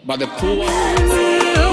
but the poor.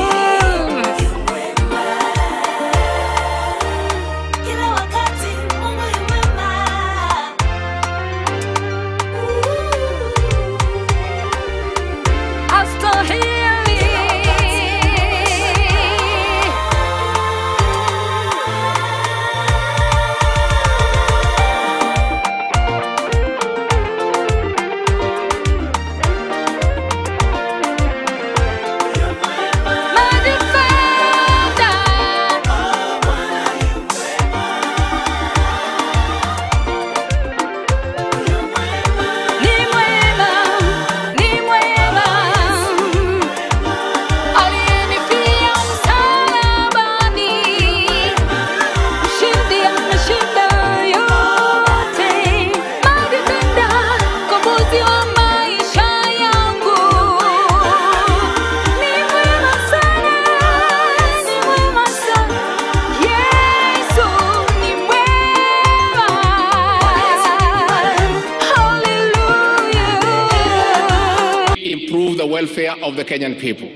Improve the welfare of the Kenyan people.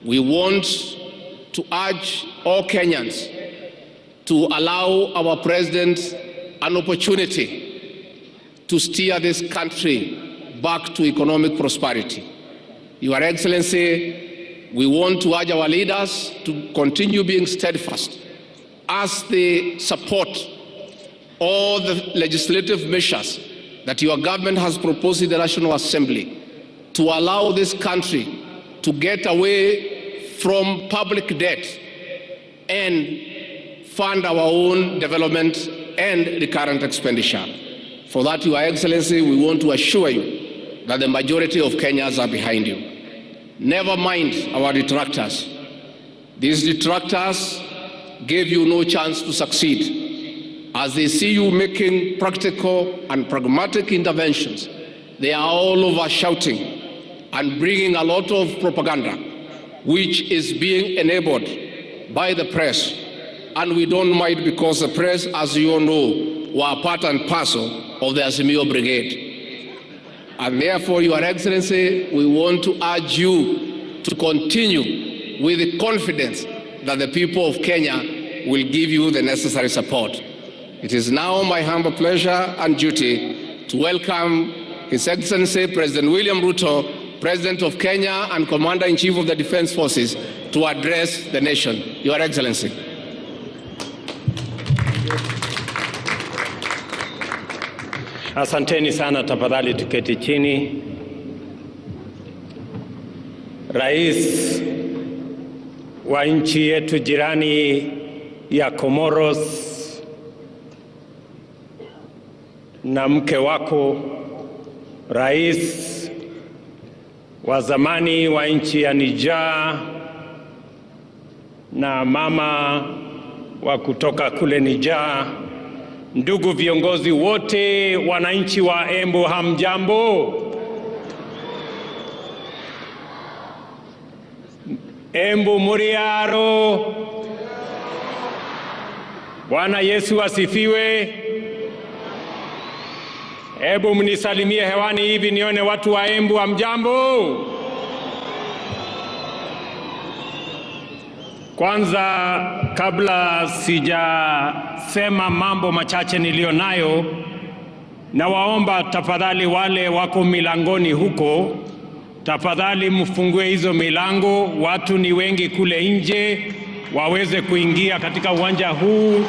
We want to urge all Kenyans to allow our president an opportunity to steer this country back to economic prosperity. Your Excellency, we want to urge our leaders to continue being steadfast as they support all the legislative measures that your government has proposed in the National Assembly to allow this country to get away from public debt and fund our own development and recurrent expenditure. For that, Your Excellency, we want to assure you that the majority of Kenyans are behind you. Never mind our detractors. These detractors gave you no chance to succeed. As they see you making practical and pragmatic interventions, they are all over shouting and bringing a lot of propaganda, which is being enabled by the press. And we don't mind, because the press, as you all know, were part and parcel of the Azimio Brigade. And therefore, Your Excellency, we want to urge you to continue with the confidence that the people of Kenya will give you the necessary support. It is now my humble pleasure and duty to welcome His Excellency President William Ruto, President of Kenya and Commander-in-Chief of the Defense Forces, to address the nation. Your Excellency. Asanteni sana, tafadhali tuketi chini. Rais wa nchi yetu jirani ya Comoros na mke wako, Rais wa zamani wa nchi ya Niger na mama wa kutoka kule Niger, ndugu viongozi wote, wananchi wa Embu, hamjambo? Embu muriaro. Bwana Yesu asifiwe. Hebu mnisalimie hewani hivi nione watu wa Embu, hamjambo? Kwanza, kabla sijasema mambo machache nilionayo, na waomba tafadhali wale wako milangoni huko, tafadhali mfungue hizo milango, watu ni wengi kule nje, waweze kuingia katika uwanja huu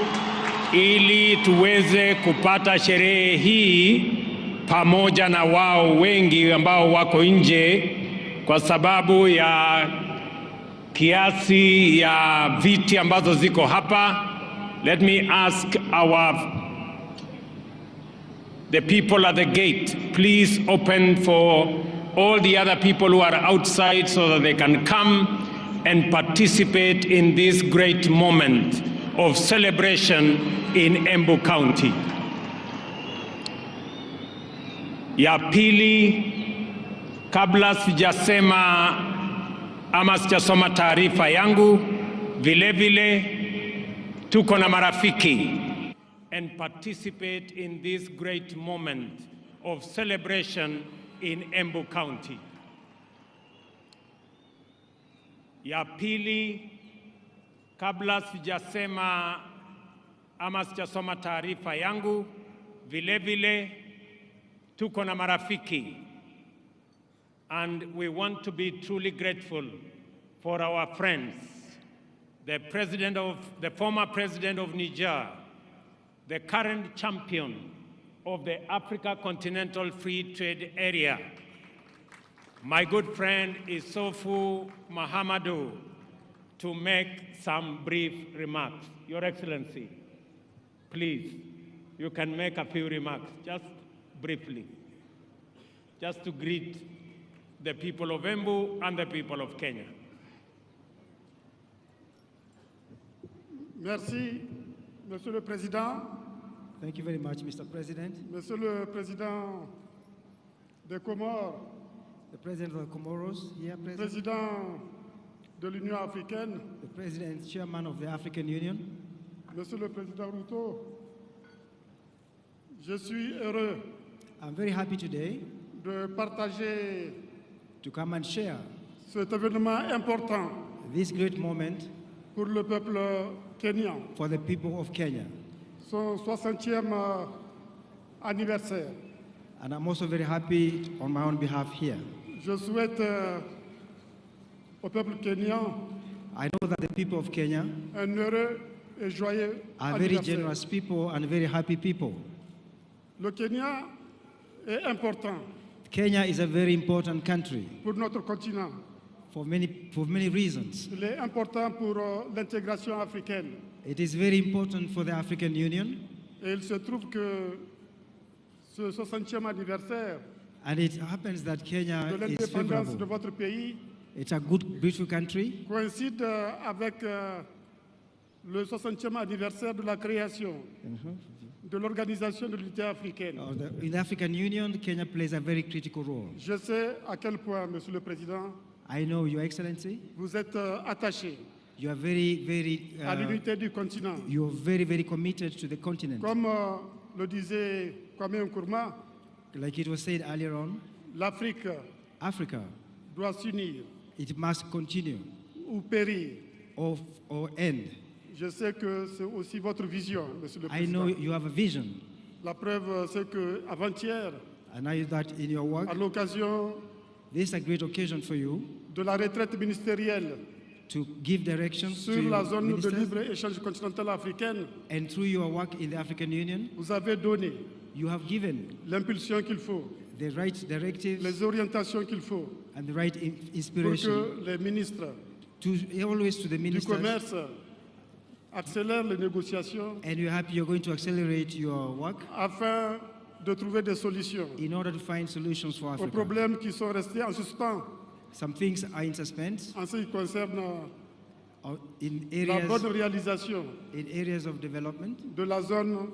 ili tuweze kupata sherehe hii pamoja na wao wengi ambao wako nje kwa sababu ya kiasi ya viti ambazo ziko hapa. Let me ask the people at the gate, please open for all the other people who are outside so that they can come and participate in this great moment of celebration in Embu County. Ya pili, kabla sijasema ama sijasoma taarifa yangu, vile vile tuko na marafiki and participate in this great moment of celebration in Embu County. Ya pili, kabla sijasema ama sijasoma taarifa yangu, vile tuko na marafiki, and we want to be truly grateful for our friends, the former president of Niger, the current champion of the Africa Continental Free Trade Area, my good friend Issoufou Mahamadou, to make some brief remarks. Your Excellency, please, you can make a few remarks, just briefly, just to greet the people of Embu and the people of Kenya. Merci, Monsieur le Président. Thank you very much, Mr. President. Monsieur le Président des Comores, The President of the Comoros, here present. Président de l'Union africaine, The President, Chairman of the African Union. Monsieur le Président Ruto, je suis heureux I'm very happy today de partager to come and share cet événement important this great moment pour le peuple kenyan, for the people of Kenya. son 60e anniversaire. And I'm also very happy on my own behalf here. Je souhaite au peuple kenyan I know that the people of Kenya un heureux et joyeux are very anniversaire. generous people and very happy people. Le Kenya est important Kenya is a very important country pour notre continent. for many reasons. Il est important pour l'intégration africaine. It is very important for the African Union, Et il se trouve que ce 60e anniversaire and it happens that Kenya de is l'indépendance de favorable. votre pays It's a good, beautiful country. coïncide avec le 60e anniversaire de la création de l'Organisation de l'Unité africaine. In the African Union, Kenya plays a very critical role. Je sais à quel point, Monsieur le Président, I know, Your Excellency, vous êtes attaché you are very, à l'unité du continent. you're very committed to the continent. Comme le disait Kwame Nkrumah, Like it was said earlier on, l'Afrique Africa, doit s'unir it must continue ou périr. or end. Je sais que c'est aussi votre vision, Monsieur le I know Président. you have a vision, La preuve, c'est qu'avant-hier, and I know that in your work, à l'occasion this is a great occasion for you de la retraite ministérielle to give directions to sur la your zone de ministers, libre-échange continentale africaine, and through your work in the African Union, vous avez donné you have given l'impulsion qu'il faut, the right directives les orientations qu'il faut and the right pour inspiration que les ministres to always to the du ministers. commerce accélèrent les négociations And you're happy you're going to accelerate your work afin de trouver des solutions in order to find solutions for aux Africa. problèmes qui sont restés en suspens Some things are in suspense en ce qui concerne in la bonne areas, réalisation in areas of development. de la zone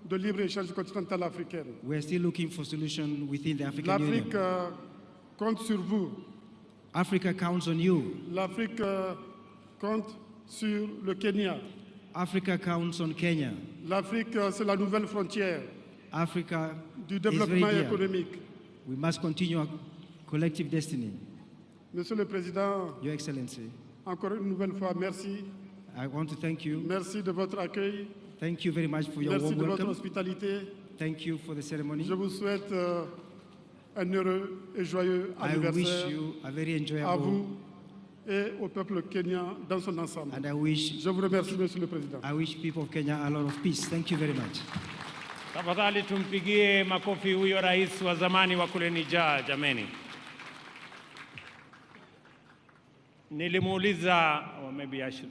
de libre-échange continentale africaine. We're still looking for solutions within the African L'Afrique Union. compte sur vous. Africa counts on you. L'Afrique compte sur le Kenya. Africa counts on Kenya. L'Afrique, c'est la nouvelle frontière Africa du is développement very dear. économique. We must continue our collective destiny. Monsieur le Président, Your Excellency, encore une nouvelle fois, merci. I want to thank you. Merci de votre accueil. Thank you very much for your Merci warm de votre welcome. hospitalité. Thank you for the ceremony. Je vous souhaite un heureux et joyeux I wish anniversaire you a very à enjoyable, vous et au peuple kenyan dans son ensemble. and I wish Je vous remercie, Monsieur le Président. people of Kenya a lot of peace. Thank you very much. Tafadhali tumpigie makofi huyo rais wa zamani wa kule Niger, jameni. Nilimuuliza, or maybe I should,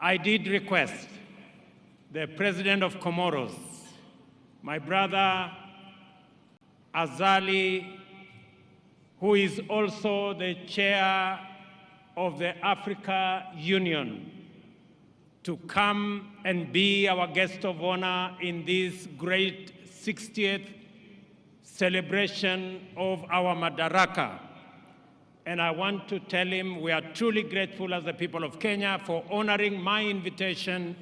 I did request the president of Comoros, my brother Azali, who is also the chair of the Africa Union, to come and be our guest of honor in this great 60th celebration of our Madaraka. And I want to tell him we are truly grateful as the people of Kenya for honoring my invitation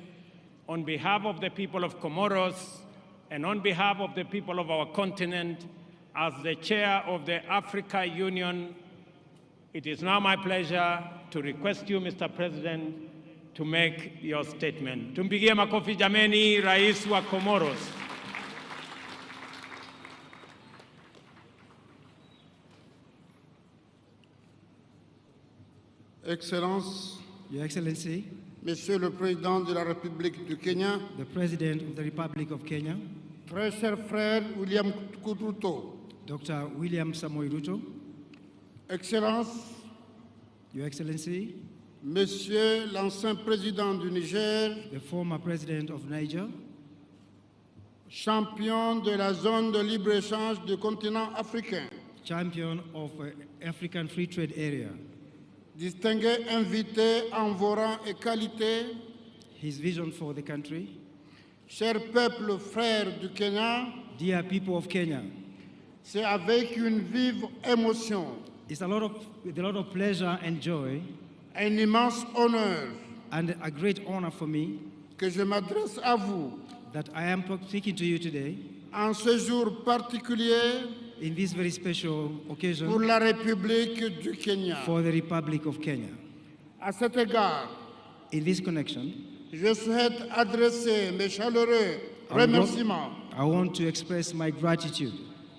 on behalf of the people of Comoros and on behalf of the people of our continent as the chair of the Africa Union It is now my pleasure to request you, Mr. President, to make your statement. Tumpigie makofi jameni, Rais wa Comoros. Excellences, Your Excellency, Monsieur le Président de la République du Kenya, the President of the Republic of Kenya, très cher frère William Ruto, Dr. William Samoei Ruto, Excellences, Your Excellency, Monsieur l'ancien président du Niger, the former President of Niger, champion de la zone de libre-échange du continent africain, champion of African Free Trade Area, distingué invité en vos rangs et qualités, his vision for the country, cher peuple frère du Kenya, dear people of Kenya, c'est avec une vive émotion, it's with a lot of pleasure and joy un immense honneur and a great honor for me que je m'adresse à vous that I am speaking to you today en ce jour particulier in this very special pour occasion la République du Kenya. for the Republic of Kenya. À cet égard, In this connection, je souhaite adresser mes chaleureux remerciements I want to express my gratitude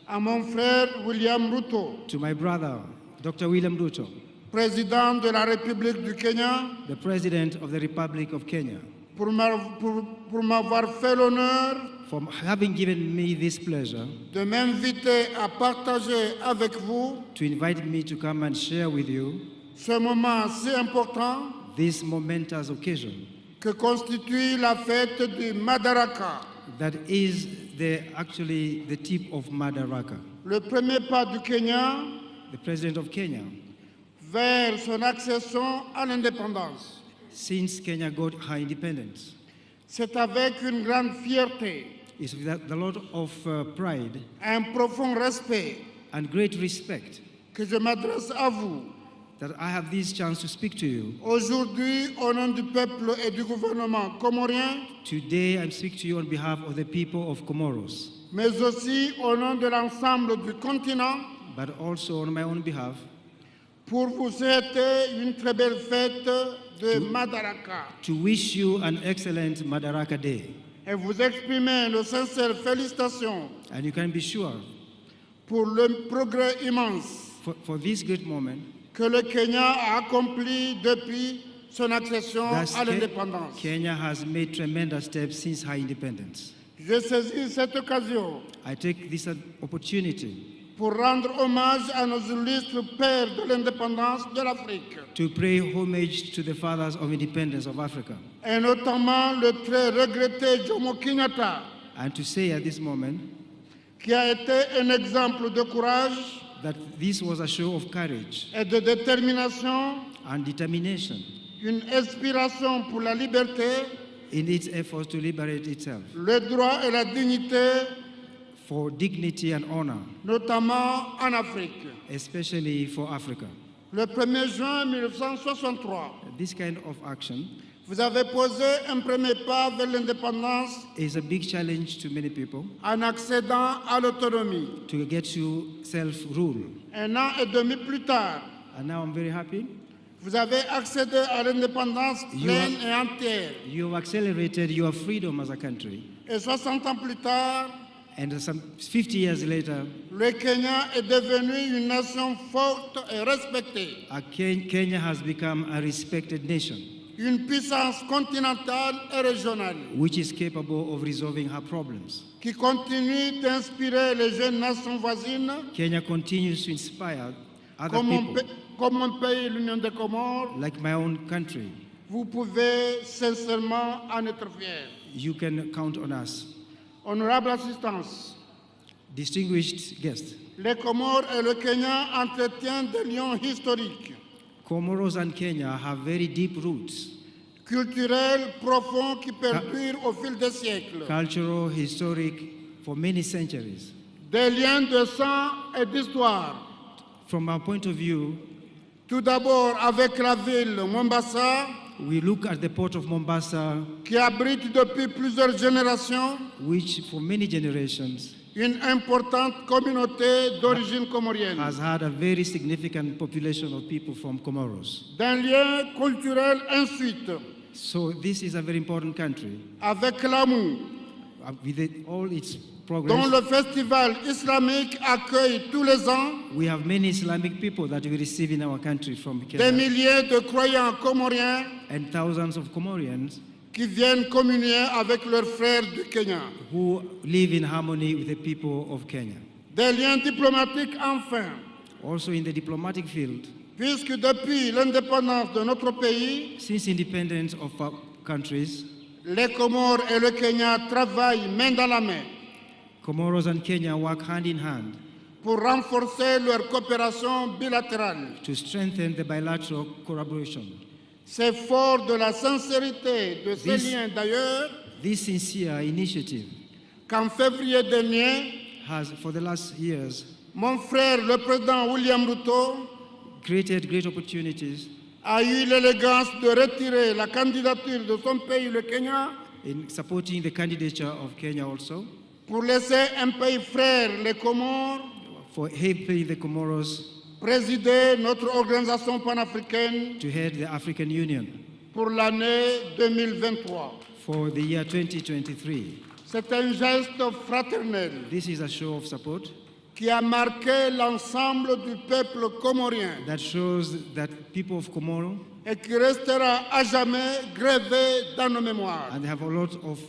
à mon frère William Ruto, to my brother, Dr. William Ruto, président de la République du Kenya, the President of the Republic of Kenya, pour m'avoir fait l'honneur for having given me this pleasure de m'inviter à partager avec vous to invite me to come and share with you ce moment si important this momentous occasion que constitue la fête du Madaraka, that is actually the tip of Madaraka, le premier pas du Kenya the President of Kenya, vers son accession à l'indépendance. since Kenya got her independence. C'est avec une grande fierté, It's with a lot of pride un profond respect and great respect que je m'adresse à vous that I have this chance to speak to you. aujourd'hui au nom du peuple et du gouvernement comorien, Today I speak to you on behalf of the people of Comoros, mais aussi au nom de l'ensemble du continent, but also on my own behalf pour vous souhaiter une très belle fête de Madaraka to wish you an excellent Madaraka Day. et vous exprimer nos sincères félicitations And you can be sure pour le progrès immense for this great moment que le Kenya a accompli depuis son accession that à l'indépendance. Kenya has made tremendous steps since her independence. Je saisis cette occasion I take this opportunity pour rendre hommage à nos illustres pères de l'indépendance de l'Afrique, to pay homage to the fathers of independence of Africa, et notamment le très regretté Jomo Kenyatta, and to say at this moment qui a été un exemple de courage that this was a show of courage et de détermination, and determination une inspiration pour la liberté, in its efforts to liberate itself, le droit et la dignité, for dignity and honor, notamment en Afrique. especially for Africa. Le 1er juin 1963, This kind of action vous avez posé un premier pas vers l'indépendance is a big challenge to many people en accédant à l'autonomie. to get to self-rule. Un an et demi plus tard, And now I'm very happy vous avez accédé à l'indépendance You pleine et entière. you have accelerated your freedom as a country. Et 60 ans plus tard, And some 50 years later, le Kenya est devenu une nation forte et respectée, Kenya has become a respected nation, une puissance continentale et régionale, which is capable of resolving her problems. qui continue d'inspirer les jeunes nations voisines, Kenya continues to inspire other people, comme mon pays, l'Union des Comores. like my own country. Vous pouvez sincèrement en être fiers. You can count on us. Honorable assistance, Distinguished guests, les Comores et le Kenya entretiennent des liens historiques, Comoros and Kenya have very deep roots, culturels profonds qui perdurent au fil des siècles, cultural, historic, for many centuries. des liens de sang et d'histoire. From our point of view, Tout d'abord avec la ville Mombasa, we look at the port of Mombasa, qui abrite depuis plusieurs générations which for many generations une importante communauté d'origine comorienne, has had a very significant population of people from Comoros. d'un lien culturel ensuite So this is a very important country avec l'Amou, with all its dont progress. le festival islamique accueille tous les ans We have many Islamic people that we receive in our country from des Kenya, milliers de croyants comoriens and thousands of Comorians qui viennent communier avec leurs frères du Kenya. who live in harmony with the people of Kenya. Des liens diplomatiques enfin, Also in the diplomatic field, puisque depuis l'indépendance de notre pays, since independence of our countries, les Comores et le Kenya travaillent main dans la main Comoros and Kenya work hand in hand pour renforcer leur coopération bilatérale. to strengthen the bilateral collaboration. C'est fort de la sincérité de ces This- liens d'ailleurs This sincere initiative qu'en février dernier, has, for the last years, mon frère, le président William Ruto, created great opportunities a eu l'élégance de retirer la candidature de son pays, le Kenya, in supporting the candidature of Kenya also, pour laisser un pays frère, les Comores, for helping the Comoros présider notre organisation panafricaine to head the African Union pour l'année 2023. for the year 2023. C'est un geste fraternel This is a show of support qui a marqué l'ensemble du peuple comorien that shows that people of Comoro, et qui restera à jamais gravé dans nos mémoires. and they have a lot of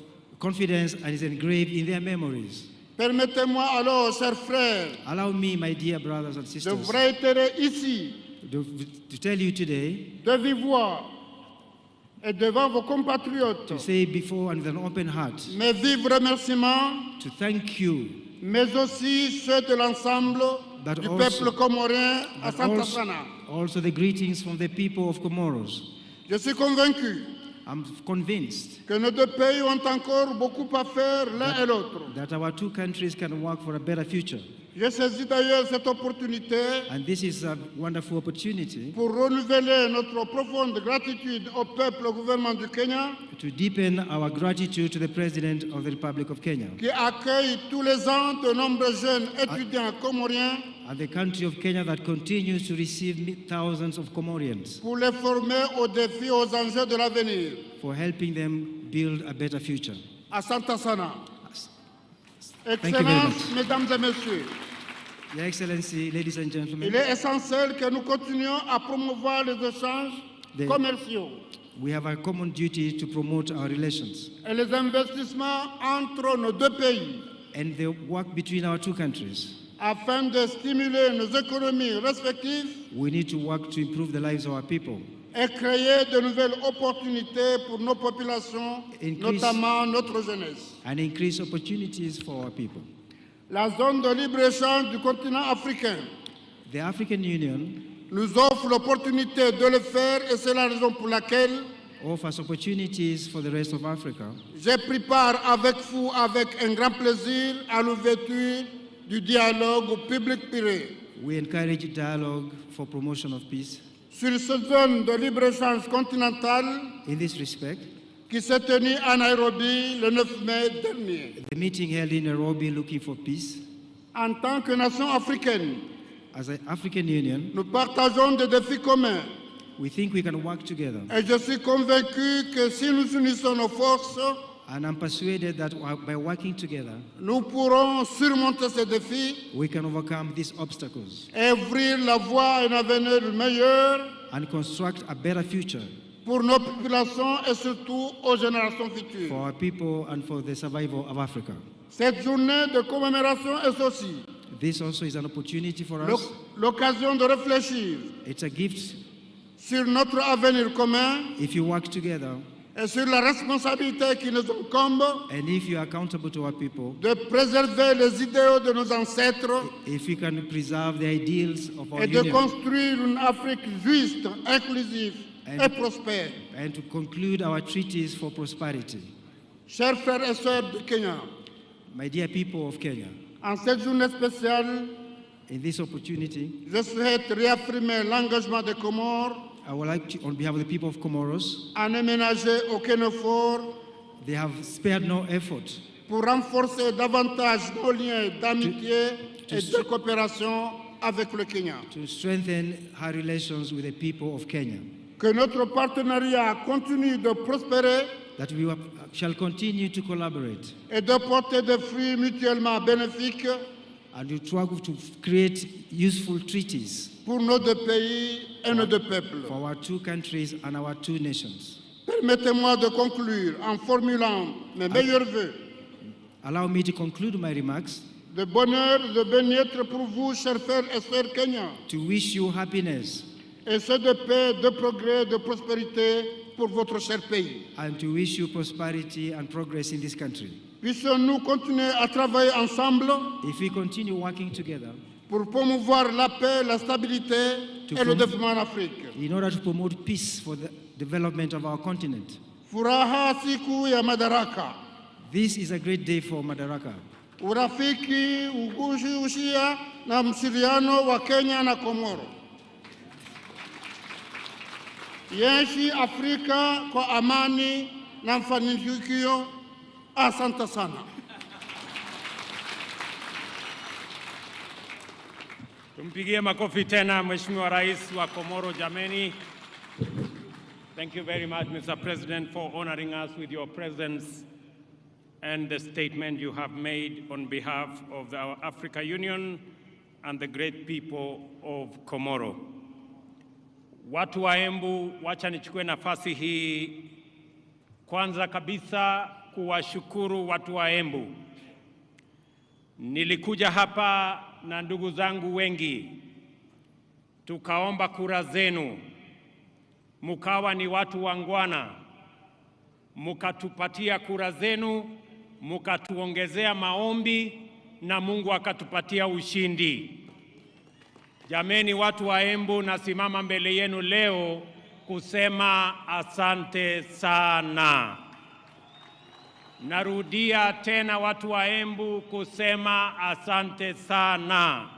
confidence and is engraved in their memories. Permettez-moi alors, chers frères, Allow me, my dear brothers and de sisters, vous réitérer ici, to tell you today, de vive voix et devant vos compatriotes, to say before and with an open heart, mes vifs remerciements, to thank you, mais aussi ceux de l'ensemble But du also- peuple comorien à but Santa also, Sana. also the greetings from the people of Comoros. Je suis convaincu I'm convinced que nos deux pays ont encore beaucoup à faire l'un et l'autre. that our two countries can work for a better future. J'ai saisi d'ailleurs cette opportunité And this is a wonderful opportunity pour renouveler notre profonde gratitude au peuple, au gouvernement du Kenya, to deepen our gratitude to the President of the Republic of Kenya qui accueille tous les ans de nombreux jeunes étudiants comoriens and the country of Kenya that continues to receive thousands of Comorians pour les former aux défis, aux enjeux de l'avenir. for helping them build a better future. À Santa Sana. Thank you very Excellences, much. Mesdames et Messieurs, Your Excellency, ladies and gentlemen, il est essentiel que nous continuions à promouvoir les échanges The- commerciaux we have a common duty to promote our relations et les investissements entre nos deux pays and the work between our two countries. afin de stimuler nos économies respectives We need to work to improve the lives of our people, et créer de nouvelles opportunités pour nos populations, Increase- notamment notre jeunesse. and increase opportunities for our people. La zone de libre-échange du continent africain The African Union nous offre l'opportunité de le faire et c'est la raison pour laquelle offers opportunities for the rest of Africa. j'ai pris part avec vous avec un grand plaisir à l'ouverture du dialogue public-privé We encourage dialogue for promotion of peace. sur cette zone de libre-échange continentale In this respect, qui s'est tenue à Nairobi le 9 mai dernier. the meeting held in Nairobi looking for peace, En tant que nation africaine, as an African Union, nous partageons des défis communs we think we can work together. et je suis convaincu que si nous unissons nos forces, And I'm persuaded that by working together, nous pourrons surmonter ces défis we can overcome these obstacles et ouvrir la voie à un avenir meilleur and construct a better future pour nos populations et surtout aux générations futures. for our people and for the survival of Africa. Cette journée de commémoration est aussi This also is an opportunity for us. l'occasion de réfléchir It's a gift sur notre avenir commun if you work together et sur la responsabilité qui nous incombe and if you are accountable to our people, de préserver les idéaux de nos ancêtres if we can preserve the ideals of our et de union construire une Afrique juste, inclusive And- et prospère. and to conclude our treaties for prosperity. Chers frères et sœurs du Kenya, My dear people of Kenya, en cette journée spéciale, in this opportunity, je souhaite réaffirmer l'engagement des Comores I would like to, on behalf of the people of Comoros, à ne ménager aucun effort they have spared no effort pour renforcer davantage nos liens d'amitié et de coopération avec le Kenya. to strengthen our relations with the people of Kenya, Que notre partenariat continue de prospérer that we shall continue to collaborate et de porter des fruits mutuellement bénéfiques and to try to create useful treaties pour nos deux pays et nos deux peuples. for our two countries and our two nations. Permettez-moi de conclure en formulant mes meilleurs vœux Allow me to conclude my remarks de bonheur et de bien-être pour vous, chers frères et sœurs kenyans, to wish you happiness et ceux de paix, de progrès, de prospérité pour votre cher pays. and to wish you prosperity and progress in this country. Puissions-nous continuer à travailler ensemble If we continue working together pour promouvoir la paix, la stabilité et le développement en Afrique. in order to promote peace for the development of our continent. Furaha siku ya Madaraka. This is a great day for Madaraka. Urafiki, ushia na msiliano wa Kenya na Komoro. Yaishi Afrika kwa amani na mafanikio. Asante sana. Tumpigie makofi tena Mheshimiwa Rais wa Komoro jameni. Thank you very much, Mr. President, for honoring us with your presence and the statement you have made on behalf of the Africa Union and the great people of Komoro. Watu wa Embu, wacha nichukue nafasi hii kwanza kabisa kuwashukuru watu wa Embu. Nilikuja hapa na ndugu zangu wengi, tukaomba kura zenu, mukawa ni watu wangwana, mukatupatia kura zenu, mukatuongezea maombi na Mungu akatupatia ushindi. Jameni watu wa Embu, nasimama mbele yenu leo kusema asante sana. Narudia tena watu wa Embu kusema asante sana.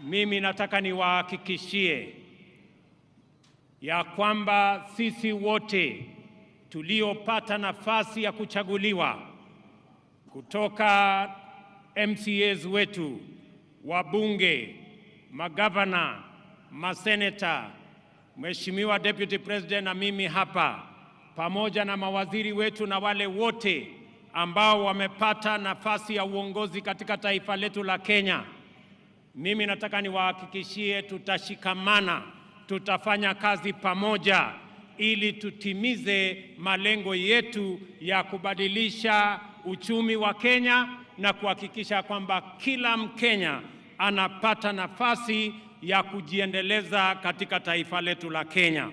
Mimi nataka niwahakikishie ya kwamba sisi wote tuliopata nafasi ya kuchaguliwa kutoka MCAs wetu, wabunge, magavana, maseneta, Mheshimiwa Deputy President na mimi hapa, pamoja na mawaziri wetu na wale wote ambao wamepata nafasi ya uongozi katika taifa letu la Kenya, mimi nataka niwahakikishie tutashikamana, tutafanya kazi pamoja ili tutimize malengo yetu ya kubadilisha uchumi wa Kenya na kuhakikisha kwamba kila Mkenya anapata nafasi ya kujiendeleza katika taifa letu la Kenya.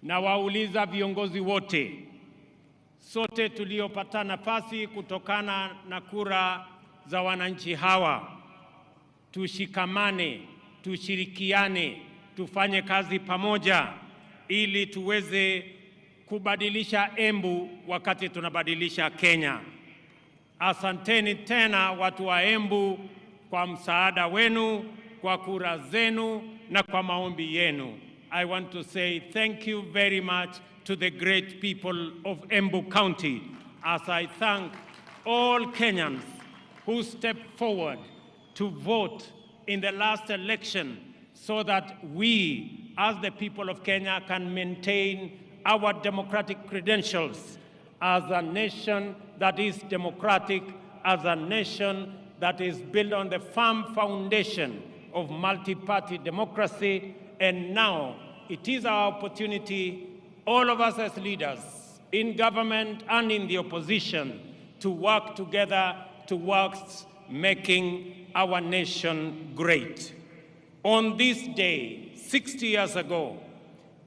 Na wauliza viongozi wote, sote tuliopata nafasi kutokana na kura za wananchi hawa, tushikamane, tushirikiane, tufanye kazi pamoja ili tuweze kubadilisha Embu wakati tunabadilisha Kenya. Asanteni tena watu wa Embu kwa msaada wenu, kwa kura zenu na kwa maombi yenu. I want to say thank you very much to the great people of Embu County, as I thank all Kenyans who stepped forward to vote in the last election so that we, as the people of Kenya, can maintain our democratic credentials as a nation that is democratic, as a nation that is built on the firm foundation of multi-party democracy. And now it is our opportunity, all of us as leaders in government and in the opposition, to work together towards making our nation great. On this day, 60 years ago,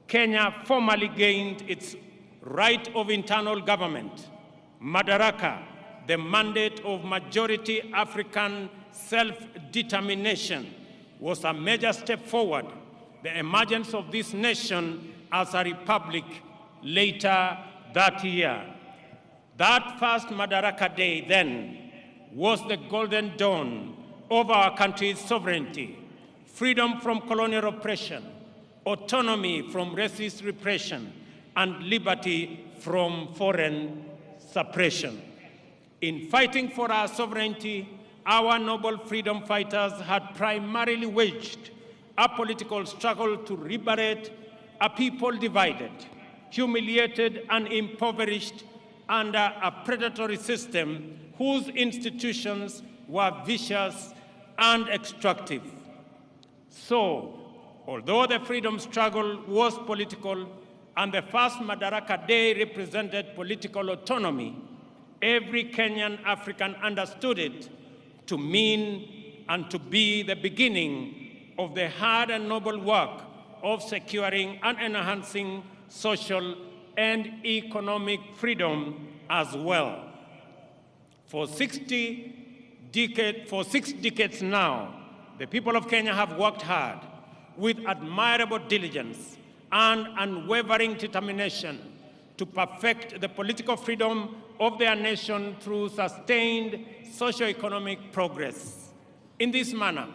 Kenya formally gained its right of internal government. Madaraka, the mandate of majority African self-determination, was a major step forward. The emergence of this nation as a republic later that year. That first Madaraka Day then was the golden dawn of our country's sovereignty, freedom from colonial oppression, autonomy from racist repression, and liberty from foreign suppression. In fighting for our sovereignty, our noble freedom fighters had primarily waged a political struggle to liberate a people divided, humiliated, and impoverished under a predatory system whose institutions were vicious and extractive. So, although the freedom struggle was political and the first Madaraka Day represented political autonomy, every Kenyan African understood it to mean and to be the beginning of the hard and noble work of securing and enhancing social and economic freedom as well. For 6 decades now, the people of Kenya have worked hard with admirable diligence and unwavering determination to perfect the political freedom of their nation through sustained socio-economic progress. In this manner,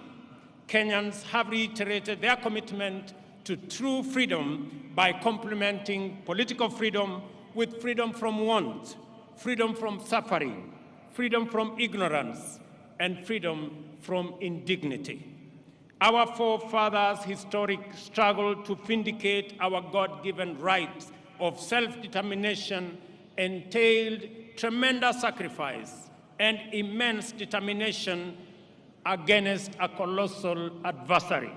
Kenyans have reiterated their commitment to true freedom by complementing political freedom with freedom from want, freedom from suffering, freedom from ignorance, and freedom from indignity. Our forefathers' historic struggle to vindicate our God-given rights of self-determination entailed tremendous sacrifice and immense determination against a colossal adversary.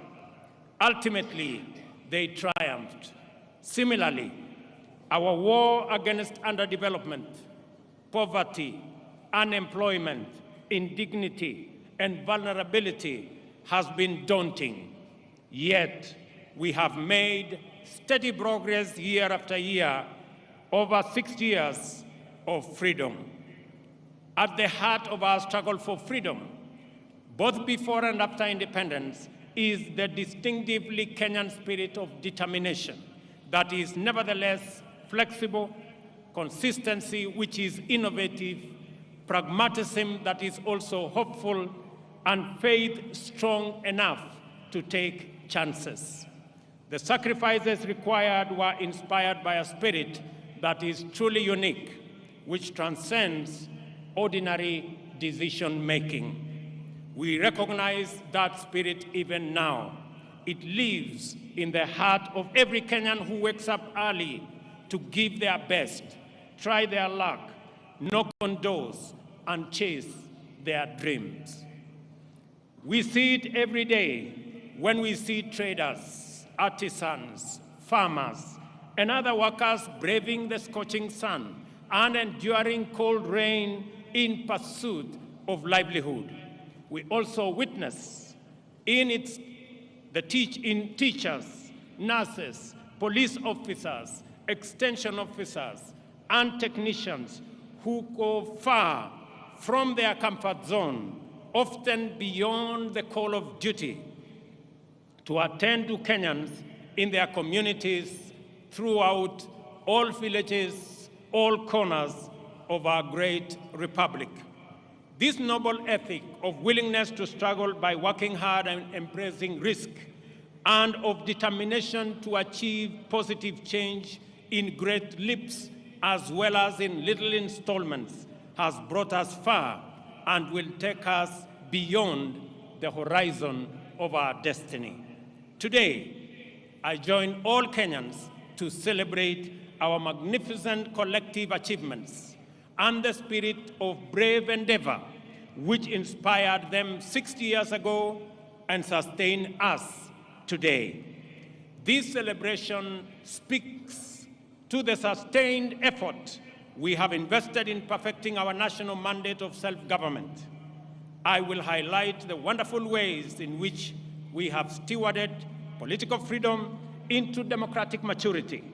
Ultimately, they triumphed. Similarly, our war against underdevelopment, poverty, unemployment, indignity, and vulnerability has been daunting. Yet, we have made steady progress year after year over 60 years of freedom. At the heart of our struggle for freedom, both before and after independence, is the distinctively Kenyan spirit of determination that is nevertheless flexible, consistency which is innovative, pragmatism that is also hopeful, and faith strong enough to take chances. The sacrifices required were inspired by a spirit that is truly unique, which transcends ordinary decision-making. We recognize that spirit even now. It lives in the heart of every Kenyan who wakes up early to give their best, try their luck, knock on doors, and chase their dreams. We see it every day when we see traders, artisans, farmers, and other workers braving the scorching sun and enduring cold rain in pursuit of livelihood. We also witness in teachers, nurses, police officers, extension officers, and technicians who go far from their comfort zone, often beyond the call of duty, to attend to Kenyans in their communities throughout all villages, all corners of our great republic. This noble ethic of willingness to struggle by working hard and embracing risk, and of determination to achieve positive change in great leaps as well as in little installments, has brought us far and will take us beyond the horizon of our destiny. Today, I join all Kenyans to celebrate our magnificent collective achievements and the spirit of brave endeavor which inspired them 60 years ago and sustain us today. This celebration speaks to the sustained effort we have invested in perfecting our national mandate of self-government. I will highlight the wonderful ways in which we have stewarded political freedom into democratic maturity,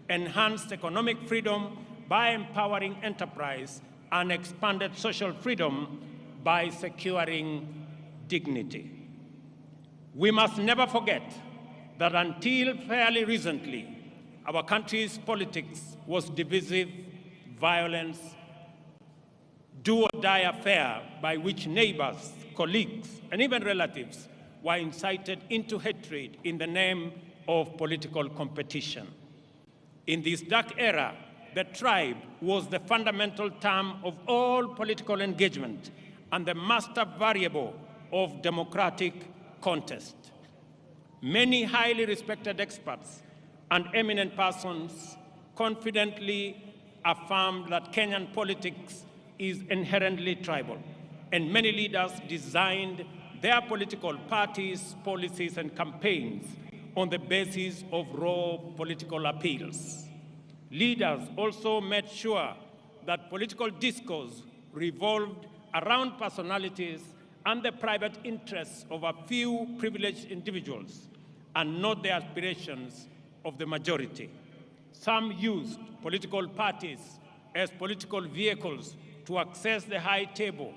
enhanced economic freedom by empowering enterprise, and expanded social freedom by securing dignity. We must never forget that until fairly recently, our country's politics was divisive, violence, do-or-die affair by which neighbors, colleagues, and even relatives were incited into hatred in the name of political competition. In this dark era, the tribe was the fundamental term of all political engagement and the master variable of democratic contest. Many highly respected experts and eminent persons confidently affirmed that Kenyan politics is inherently tribal, and many leaders designed their political parties, policies, and campaigns on the basis of raw political appeals. Leaders also made sure that political discourse revolved around personalities and the private interests of a few privileged individuals and not the aspirations of the majority. Some used political parties as political vehicles to access the high table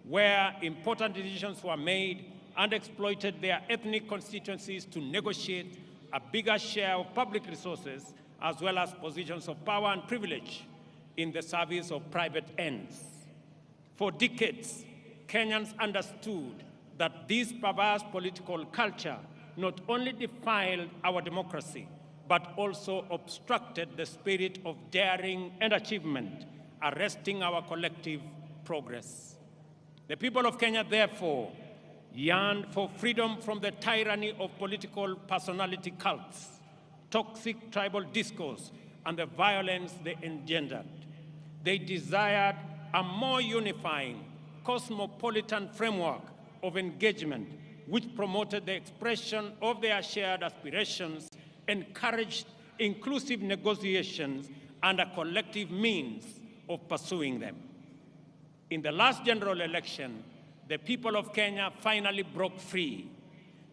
where important decisions were made and exploited their ethnic constituencies to negotiate a bigger share of public resources as well as positions of power and privilege in the service of private ends. For decades, Kenyans understood that this perverse political culture not only defiled our democracy, but also obstructed the spirit of daring and achievement, arresting our collective progress. The people of Kenya, therefore, yearned for freedom from the tyranny of political personality cults, toxic tribal discourse, and the violence they engendered. They desired a more unifying, cosmopolitan framework of engagement which promoted the expression of their shared aspirations, encouraged inclusive negotiations, and a collective means of pursuing them. In the last general election, the people of Kenya finally broke free.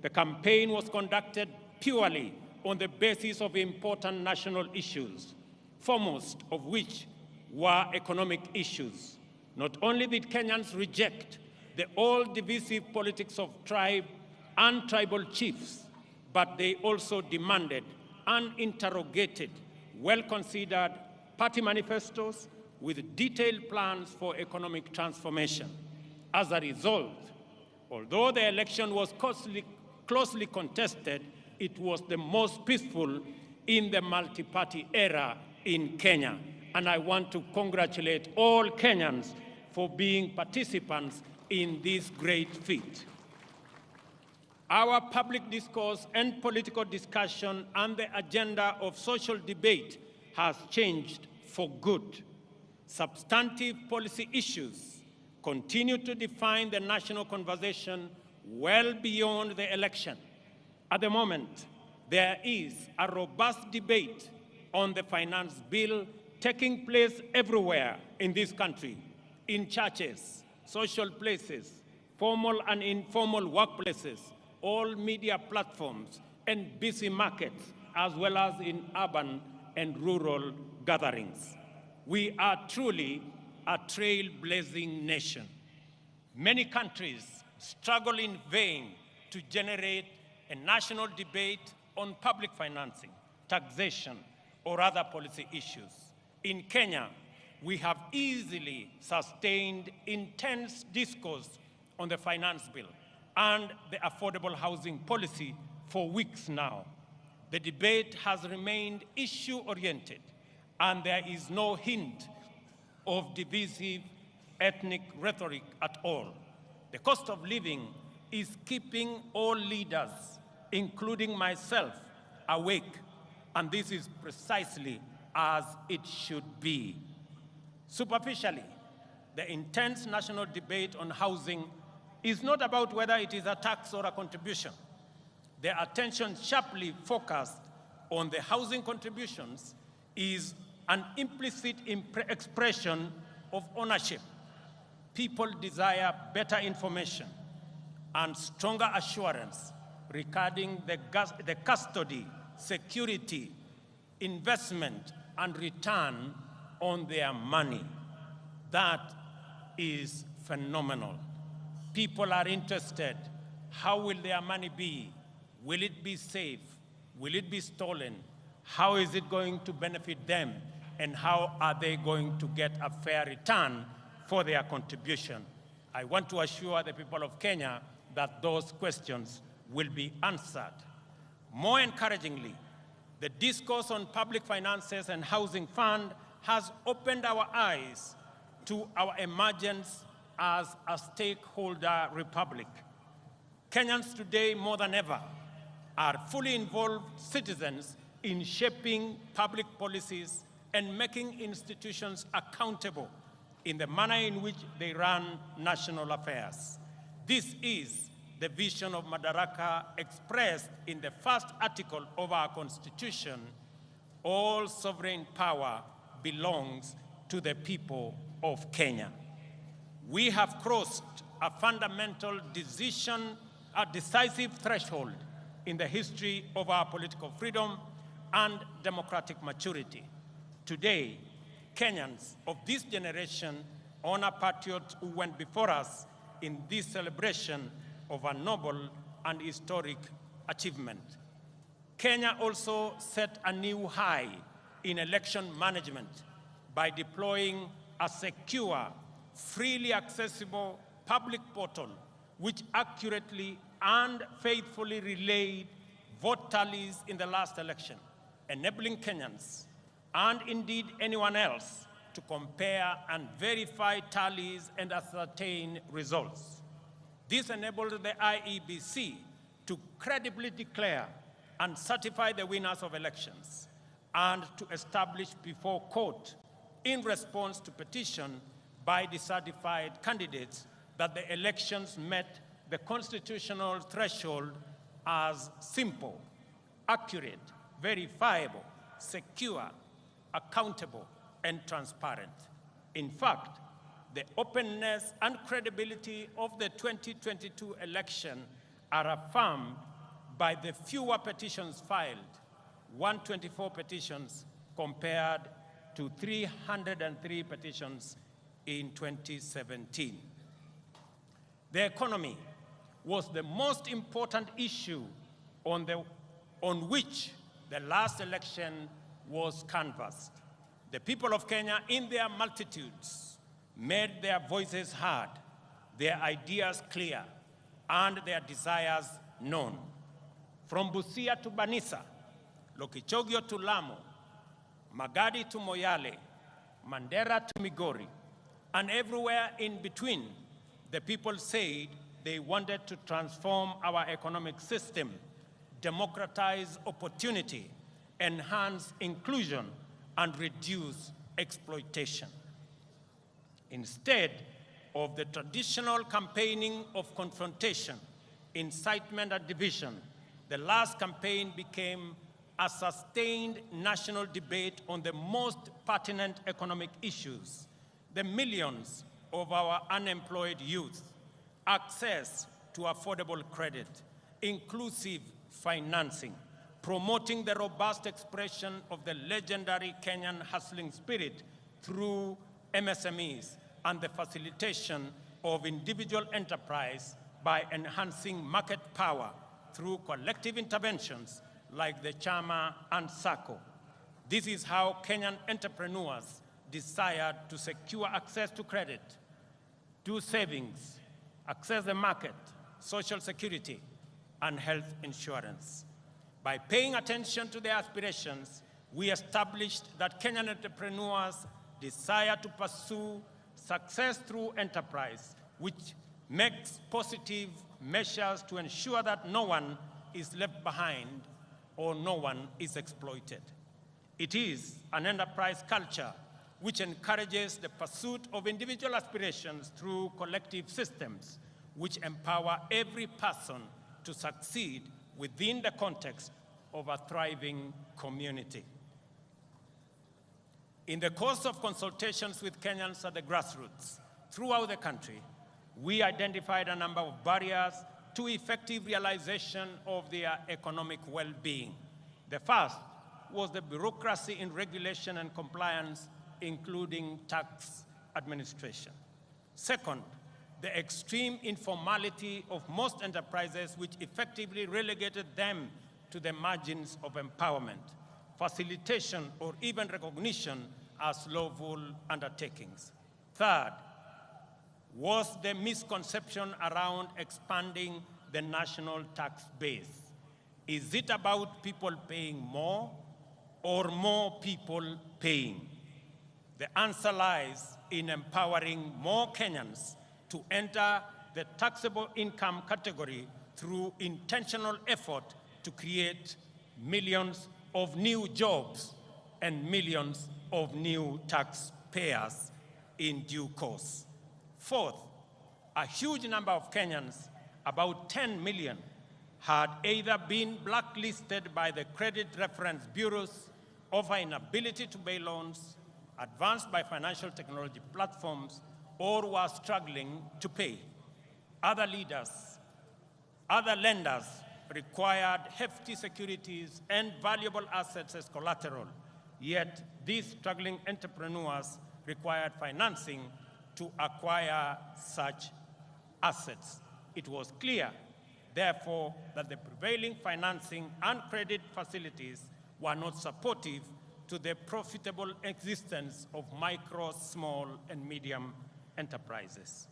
The campaign was conducted purely on the basis of important national issues, foremost of which were economic issues. Not only did Kenyans reject the old divisive politics of tribe and tribal chiefs, but they also demanded and interrogated well-considered party manifestos with detailed plans for economic transformation. As a result, although the election was closely contested, it was the most peaceful in the multi-party era in Kenya. And I want to congratulate all Kenyans for being participants in this great feat. Our public discourse and political discussion and the agenda of social debate has changed for good. Substantive policy issues continue to define the national conversation well beyond the election. At the moment, there is a robust debate on the finance bill taking place everywhere in this country, in churches, social places, formal and informal workplaces, all media platforms, and busy markets, as well as in urban and rural gatherings. We are truly a trailblazing nation. Many countries struggle in vain to generate a national debate on public financing, taxation, or other policy issues. In Kenya, we have easily sustained intense discourse on the finance bill and the affordable housing policy for weeks now. The debate has remained issue-oriented, and there is no hint of divisive ethnic rhetoric at all. The cost of living is keeping all leaders, including myself, awake, and this is precisely as it should be. Superficially, the intense national debate on housing is not about whether it is a tax or a contribution. The attention sharply focused on the housing contributions is an implicit expression of ownership. People desire better information and stronger assurance regarding the custody, security, investment, and return on their money. That is phenomenal. People are interested. How will their money be? Will it be safe? Will it be stolen? How is it going to benefit them? And how are they going to get a fair return for their contribution? I want to assure the people of Kenya that those questions will be answered. More encouragingly, the discourse on public finances and housing fund has opened our eyes to our emergence as a stakeholder republic. Kenyans today, more than ever, are fully involved citizens in shaping public policies and making institutions accountable in the manner in which they run national affairs. This is the vision of Madaraka expressed in the first article of our Constitution: all sovereign power belongs to the people of Kenya. We have crossed a fundamental decisive threshold in the history of our political freedom and democratic maturity. Today, Kenyans of this generation honor patriots who went before us in this celebration of a noble and historic achievement. Kenya also set a new high in election management by deploying a secure, freely accessible public portal which accurately and faithfully relayed vote tallies in the last election, enabling Kenyans, and indeed anyone else, to compare and verify tallies and ascertain results. This enabled the IEBC to credibly declare and certify the winners of elections and to establish before court, in response to petition by dissatisfied candidates, that the elections met the constitutional threshold as simple, accurate, verifiable, secure, accountable, and transparent. In fact, the openness and credibility of the 2022 election are affirmed by the fewer petitions filed, 124 petitions compared to 303 petitions in 2017. The economy was the most important issue on which the last election was canvassed. The people of Kenya, in their multitudes, made their voices heard, their ideas clear, and their desires known. From Busia to Banisa, Lokichogio to Lamu, Magadi to Moyale, Mandera to Migori, and everywhere in between, the people said they wanted to transform our economic system, democratize opportunity, enhance inclusion, and reduce exploitation. Instead of the traditional campaigning of confrontation, incitement, and division, the last campaign became a sustained national debate on the most pertinent economic issues: the millions of our unemployed youth, access to affordable credit, inclusive financing, promoting the robust expression of the legendary Kenyan hustling spirit through MSMEs, and the facilitation of individual enterprise by enhancing market power through collective interventions like the Chama and SACCO. This is how Kenyan entrepreneurs desired to secure access to credit, do savings, access the market, social security, and health insurance. By paying attention to their aspirations, we established that Kenyan entrepreneurs desire to pursue success through enterprise, which makes positive measures to ensure that no one is left behind or no one is exploited. It is an enterprise culture which encourages the pursuit of individual aspirations through collective systems, which empower every person to succeed within the context of a thriving community. In the course of consultations with Kenyans at the grassroots throughout the country, we identified a number of barriers to effective realization of their economic well-being. The first was the bureaucracy in regulation and compliance, including tax administration. Second, the extreme informality of most enterprises, which effectively relegated them to the margins of empowerment, facilitation, or even recognition as lawful undertakings. Third was the misconception around expanding the national tax base. Is it about people paying more or more people paying? The answer lies in empowering more Kenyans to enter the taxable income category through intentional effort to create millions of new jobs and millions of new taxpayers in due course. Fourth, a huge number of Kenyans, about 10 million, had either been blacklisted by the credit reference bureaus over inability to pay loans advanced by financial technology platforms or were struggling to pay. Other lenders required hefty securities and valuable assets as collateral, yet these struggling entrepreneurs required financing to acquire such assets. It was clear, therefore, that the prevailing financing and credit facilities were not supportive to the profitable existence of micro, small, and medium enterprises.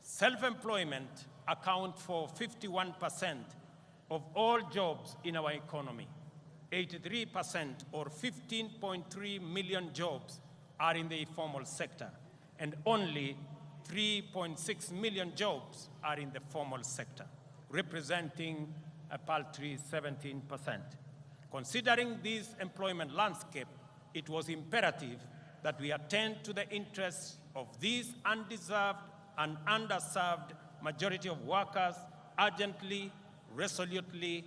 Self-employment accounts for 51% of all jobs in our economy. 83% or 15.3 million jobs are in the informal sector, and only 3.6 million jobs are in the formal sector, representing a paltry 17%. Considering this employment landscape, it was imperative that we attend to the interests of these undeserved and underserved majority of workers urgently, resolutely,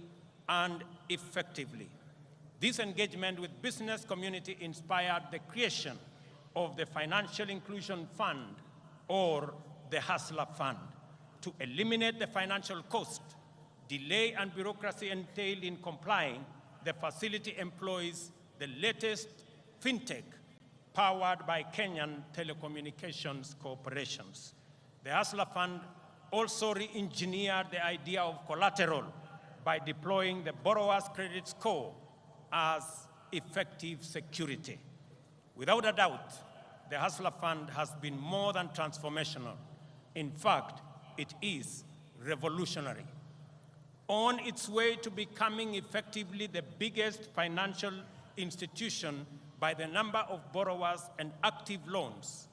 and effectively. This engagement with business community inspired the creation of the Financial Inclusion Fund, or the Hustler Fund, to eliminate the financial cost, delay, and bureaucracy entailed in complying. The facility employs the latest fintech powered by Kenyan telecommunications corporations. The Hustler Fund also re-engineered the idea of collateral by deploying the borrower's credit score as effective security. Without a doubt, the Hustler Fund has been more than transformational. In fact, it is revolutionary. On its way to becoming effectively the biggest financial institution by the number of borrowers and active loans,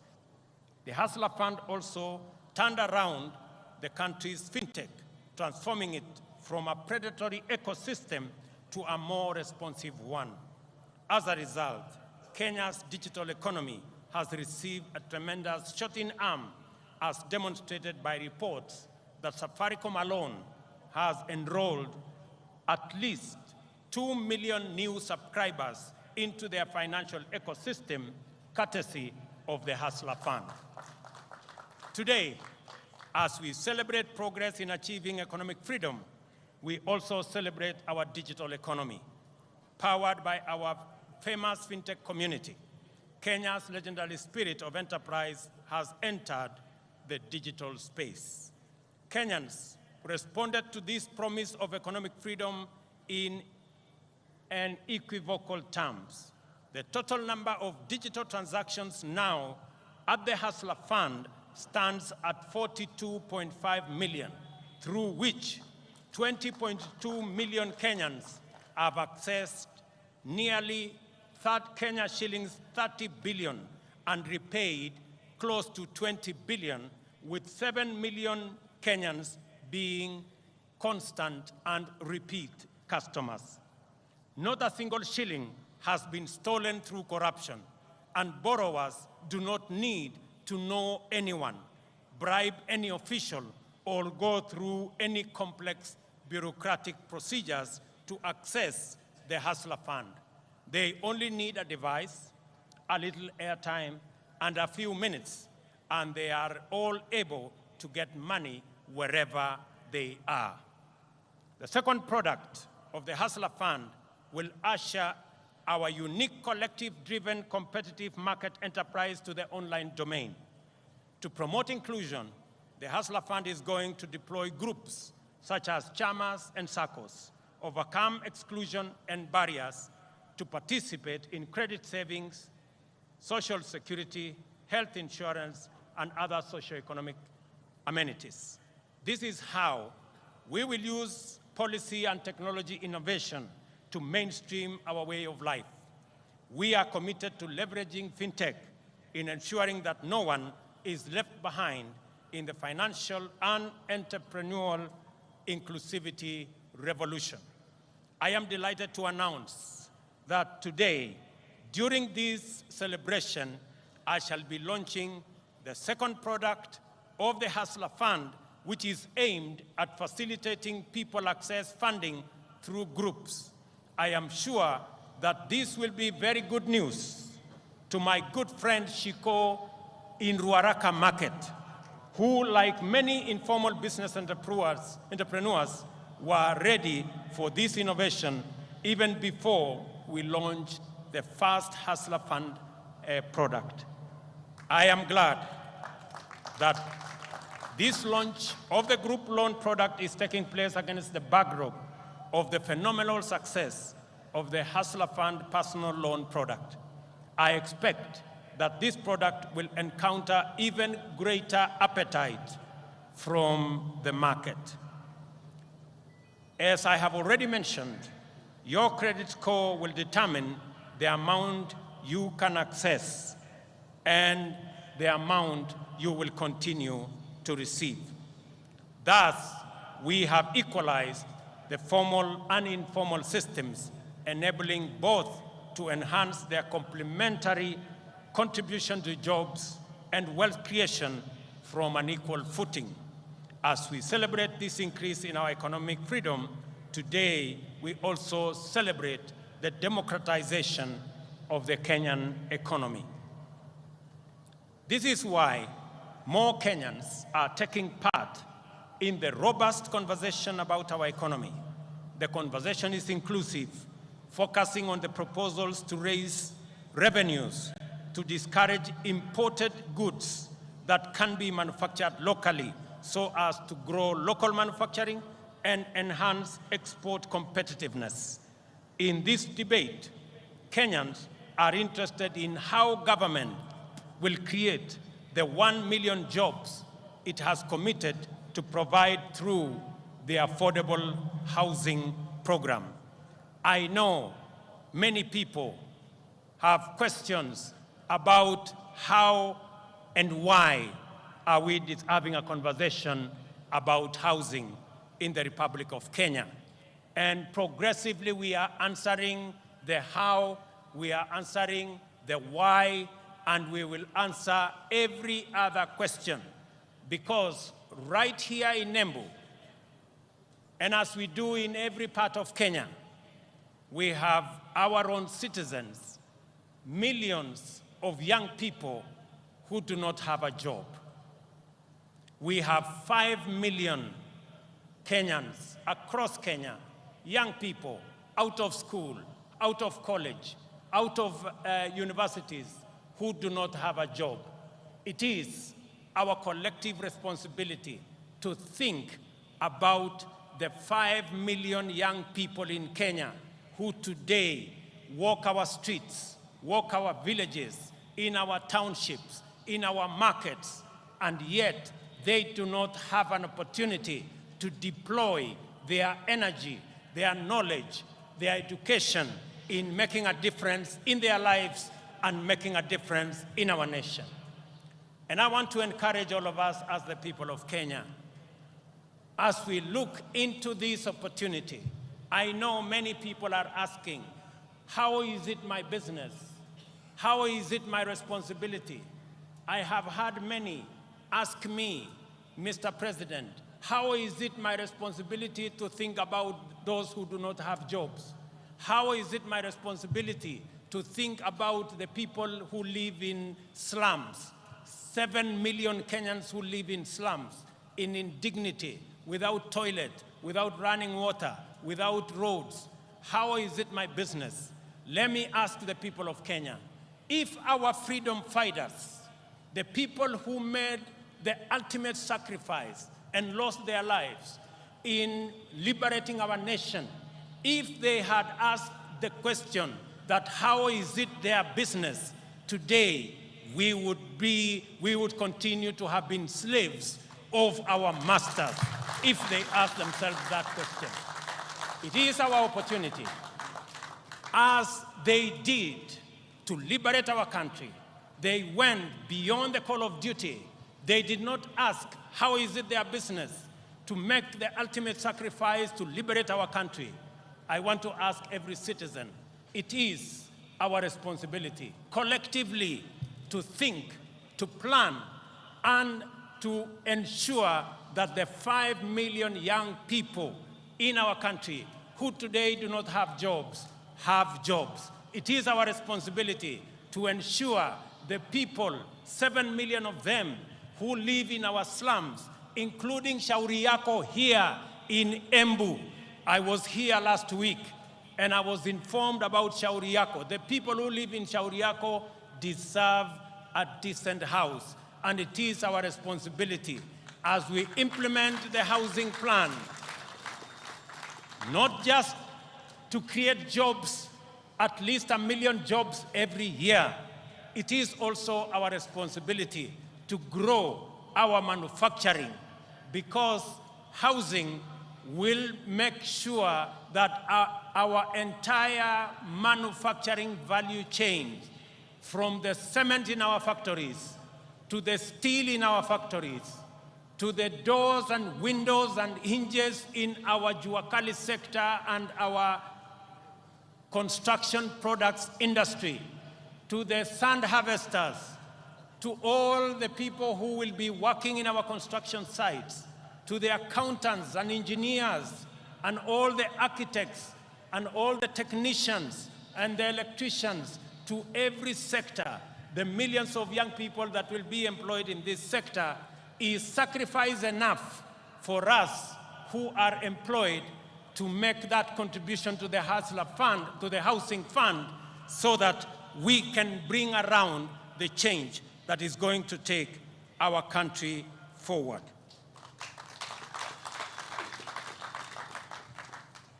the Hustler Fund also turned around the country's fintech, transforming it from a predatory ecosystem to a more responsive one. As a result, Kenya's digital economy has received a tremendous shot in arm, as demonstrated by reports that Safaricom alone has enrolled at least 2 million new subscribers into their financial ecosystem, courtesy of the Hustler Fund. Today, as we celebrate progress in achieving economic freedom, we also celebrate our digital economy. Powered by our famous fintech community, Kenya's legendary spirit of enterprise has entered the digital space. Kenyans responded to this promise of economic freedom in unequivocal terms. The total number of digital transactions now at the Hustler Fund stands at 42.5 million, through which 20.2 million Kenyans have accessed nearly Kenya shillings 30 billion and repaid close to 20 billion, with 7 million Kenyans being constant and repeat customers. Not a single shilling has been stolen through corruption, and borrowers do not need to know anyone, bribe any official, or go through any complex bureaucratic procedures to access the Hustler Fund. They only need a device, a little airtime, and a few minutes, and they are all able to get money wherever they are. The second product of the Hustler Fund will usher our unique collective-driven competitive market enterprise to the online domain. To promote inclusion, the Hustler Fund is going to deploy groups such as chamas and SACCOs, overcome exclusion and barriers to participate in credit savings, social security, health insurance, and other socioeconomic amenities. This is how we will use policy and technology innovation to mainstream our way of life. We are committed to leveraging fintech in ensuring that no one is left behind in the financial and entrepreneurial inclusivity revolution. I am delighted to announce that today, during this celebration, I shall be launching the second product of the Hustler Fund, which is aimed at facilitating people access funding through groups. I am sure that this will be very good news to my good friend Shiko in Madaraka market, who, like many informal business entrepreneurs, were ready for this innovation even before we launched the first Hustler Fund product. I am glad that this launch of the group loan product is taking place against the backdrop of the phenomenal success of the Hustler Fund personal loan product. I expect that this product will encounter even greater appetite from the market. As I have already mentioned, your credit score will determine the amount you can access and the amount you will continue to receive. Thus, we have equalized the formal and informal systems, enabling both to enhance their complementary contribution to jobs and wealth creation from an equal footing. As we celebrate this increase in our economic freedom, today we also celebrate the democratization of the Kenyan economy. This is why more Kenyans are taking part in the robust conversation about our economy. The conversation is inclusive, focusing on the proposals to raise revenues, to discourage imported goods that can be manufactured locally so as to grow local manufacturing and enhance export competitiveness. In this debate, Kenyans are interested in how government will create the 1 million jobs it has committed to provide through the affordable housing program. I know many people have questions about how and why are we having a conversation about housing in the Republic of Kenya. And progressively we are answering the how, we are answering the why, and we will answer every other question. Because right here in Embu, and as we do in every part of Kenya, we have our own citizens, millions of young people who do not have a job. We have 5 million Kenyans across Kenya, young people out of school, out of college, out of universities who do not have a job. It is our collective responsibility to think about the 5 million young people in Kenya who today walk our streets, walk our villages, in our townships, in our markets, and yet they do not have an opportunity to deploy their energy, their knowledge, their education in making a difference in their lives and making a difference in our nation. And I want to encourage all of us as the people of Kenya, as we look into this opportunity. I know many people are asking, how is it my business? How is it my responsibility? I have had many ask me, Mr. President, how is it my responsibility to think about those who do not have jobs? How is it my responsibility to think about the people who live in slums? 7 million Kenyans who live in slums, in indignity, without toilet, without running water, without roads. How is it my business? Let me ask the people of Kenya, if our freedom fighters, the people who made the ultimate sacrifice and lost their lives in liberating our nation, if they had asked the question that how is it their business, today we would continue to have been slaves of our masters if they asked themselves that question. It is our opportunity, as they did to liberate our country, They went beyond the call of duty. They did not ask, how is it their business to make the ultimate sacrifice to liberate our country? I want to ask every citizen, it is our responsibility collectively to think, to plan, and to ensure that the 5 million young people in our country who today do not have jobs, have jobs. It is our responsibility to ensure the people, 7 million of them, who live in our slums, including Shauri Yako here in Embu. I was here last week, and I was informed about Shauri Yako. The people who live in Shauri Yako deserve a decent house, and it is our responsibility as we implement the housing plan, not just to create jobs, at least 1 million jobs every year. It is also our responsibility to grow our manufacturing, because housing will make sure that our entire manufacturing value chain, from the cement in our factories, to the steel in our factories, to the doors and windows and hinges in our Juakali sector and our construction products industry, to the sand harvesters, to all the people who will be working in our construction sites, to the accountants and engineers and all the architects and all the technicians and the electricians, to every sector, the millions of young people that will be employed in this sector, is sacrifice enough for us who are employed to make that contribution to the hustler fund, to the housing fund, so that we can bring around the change that is going to take our country forward.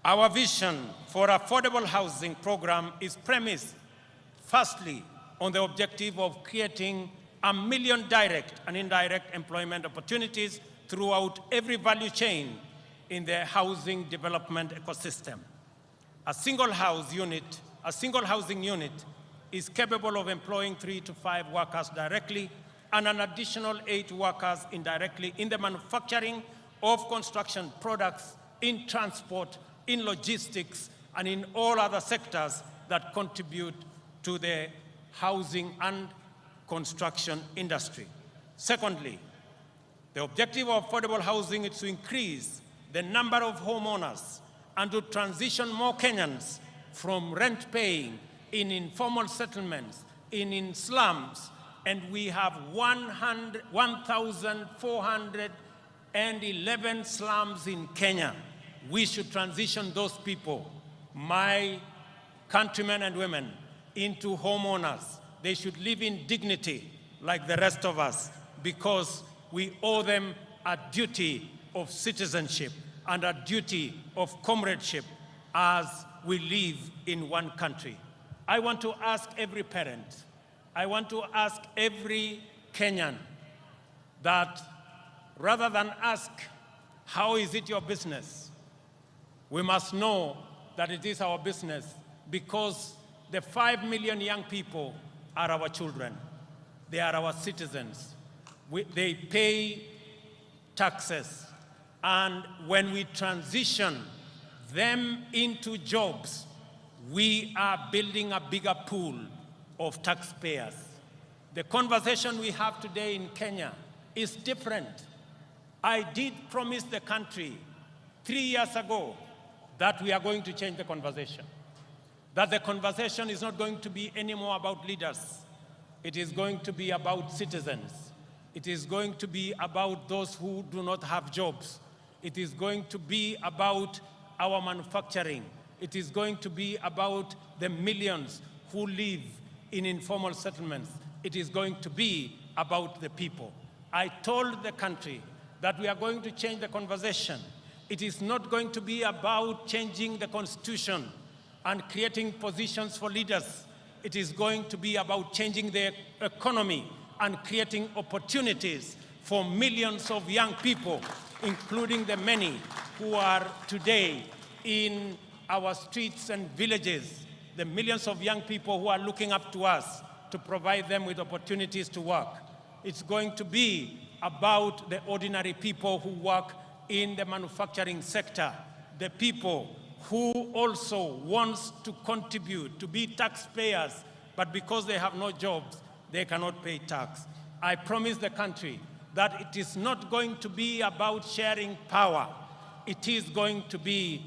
Our vision for affordable housing program is premised, firstly, on the objective of creating 1 million direct and indirect employment opportunities throughout every value chain in the housing development ecosystem. A single housing unit is capable of employing 3 to 5 workers directly and an additional 8 workers indirectly in the manufacturing of construction products, in transport, in logistics, and in all other sectors that contribute to the housing and construction industry. Secondly, the objective of affordable housing is to increase the number of homeowners and to transition more Kenyans from rent paying in informal settlements, in slums, and we have 1,411 slums in Kenya. We should transition those people, my countrymen and women, into homeowners. They should live in dignity like the rest of us, because we owe them a duty of citizenship and a duty of comradeship as we live in one country. I want to ask every parent, I want to ask every Kenyan that rather than ask, how is it your business? We must know that it is our business, because the 5 million young people are our children. They are our citizens. They pay taxes. And when we transition them into jobs, we are building a bigger pool of taxpayers. The conversation we have today in Kenya is different. I did promise the country 3 years ago that we are going to change the conversation. That the conversation is not going to be anymore about leaders. It is going to be about citizens. It is going to be about those who do not have jobs. It is going to be about our manufacturing. It is going to be about the millions who live in informal settlements. It is going to be about the people. I told the country that we are going to change the conversation. It is not going to be about changing the constitution and creating positions for leaders. It is going to be about changing the economy and creating opportunities for millions of young people, including the many who are today in our streets and villages, the millions of young people who are looking up to us to provide them with opportunities to work. It's going to be about the ordinary people who work in the manufacturing sector, the people who also wants to contribute, to be taxpayers, but because they have no jobs, they cannot pay tax. I promise the country that it is not going to be about sharing power. It is going to be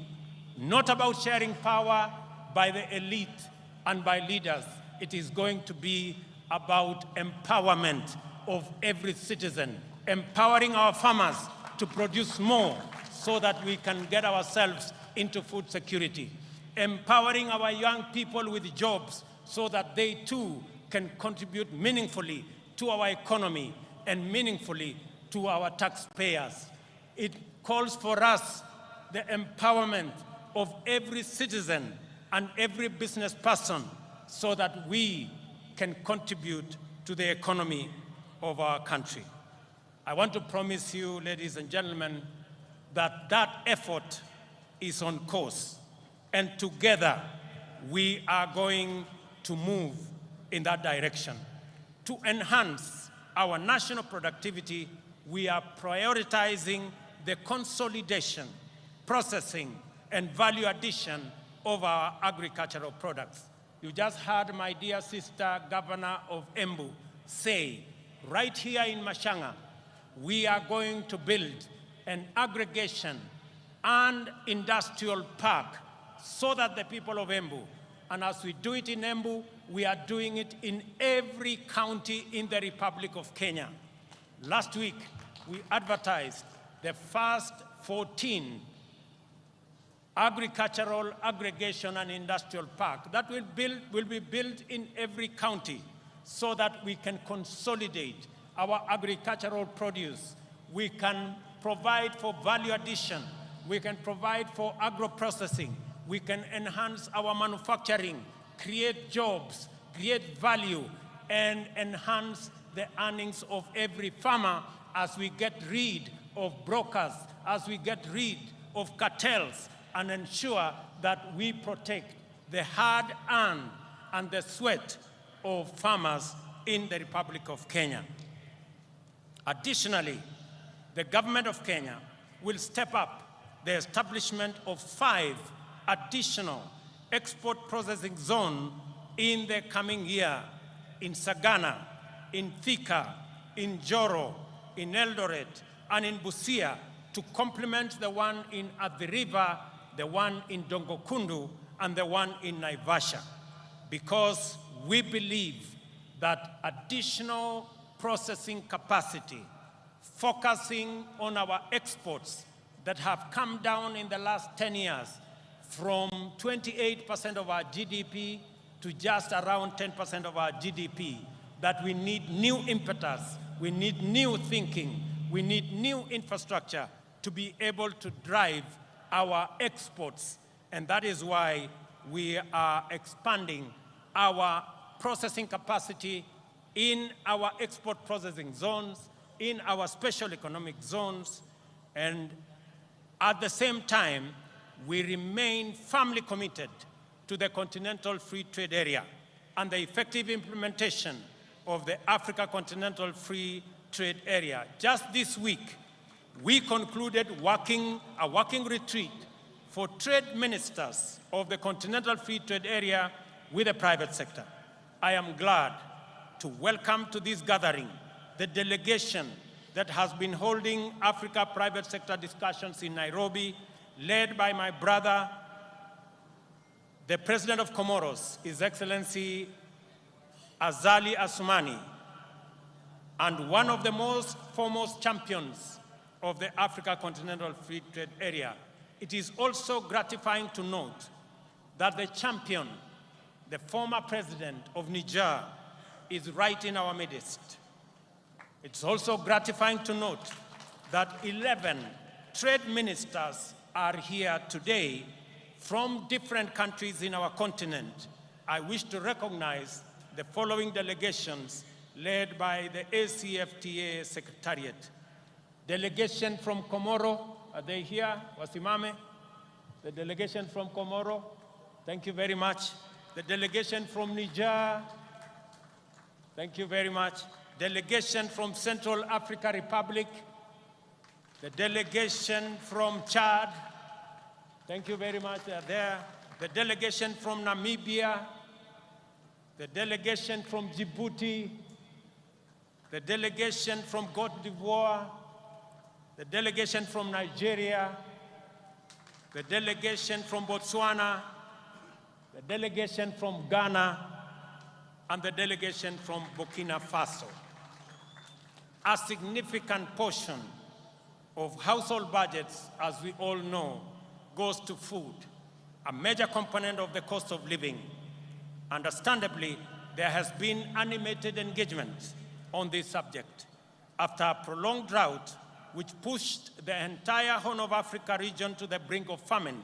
not about sharing power by the elite and by leaders. It is going to be about empowerment of every citizen, empowering our farmers to produce more so that we can get ourselves into food security, empowering our young people with jobs so that they too can contribute meaningfully to our economy and meaningfully to our taxpayers. It calls for us the empowerment of every citizen and every business person so that we can contribute to the economy of our country. I want to promise you, ladies and gentlemen, that that effort is on course, and together we are going to move in that direction. To enhance our national productivity, we are prioritizing the consolidation, processing, and value addition of our agricultural products. You just heard my dear sister, Governor of Embu, say, right here in Mashanga, we are going to build an aggregation and industrial park so that the people of Embu, and as we do it in Embu, we are doing it in every county in the Republic of Kenya. Last week, we advertised the first 14 agricultural aggregation and industrial park that will be built in every county so that we can consolidate our agricultural produce. We can provide for value addition. We can provide for agro-processing. We can enhance our manufacturing, create jobs, create value, and enhance the earnings of every farmer as we get rid of brokers, as we get rid of cartels, and ensure that we protect the hard-earned and the sweat of farmers in the Republic of Kenya. Additionally, the government of Kenya will step up the establishment of 5 additional export processing zones in the coming year in Sagana, in Thika, in Joro, in Eldoret, and in Busia to complement the one in Athi River, the one in Dongokundu, and the one in Naivasha, because we believe that additional processing capacity, focusing on our exports that have come down in the last 10 years from 28% of our GDP to just around 10% of our GDP, that we need new impetus, we need new thinking, we need new infrastructure to be able to drive our exports. And that is why we are expanding our processing capacity in our export processing zones, in our special economic zones, and at the same time, we remain firmly committed to the Continental Free Trade Area and the effective implementation of the Africa Continental Free Trade Area. Just this week, we concluded a working retreat for trade ministers of the Continental Free Trade Area with the private sector. I am glad to welcome to this gathering the delegation that has been holding Africa private sector discussions in Nairobi, led by my brother, the President of Comoros, His Excellency Azali Assoumani, and one of the most foremost champions of the Africa Continental Free Trade Area. It is also gratifying to note that the champion, the former president of Niger, is right in our midst. It's also gratifying to note that 11 trade ministers are here today from different countries in our continent. I wish to recognize the following delegations led by the ACFTA Secretariat. Delegation from Comoro, are they here? Wasimame? The delegation from Comoro, thank you very much. The delegation from Niger, Thank you very much. Delegation from Central Africa Republic, the delegation from Chad, thank you very much, they are there. The delegation from Namibia, the delegation from Djibouti, the delegation from Cote d'Ivoire, the delegation from Nigeria, the delegation from Botswana, the delegation from Ghana, and the delegation from Burkina Faso. A significant portion of household budgets, as we all know, goes to food, a major component of the cost of living. Understandably, there has been animated engagement on this subject after a prolonged drought which pushed the entire Horn of Africa region to the brink of famine.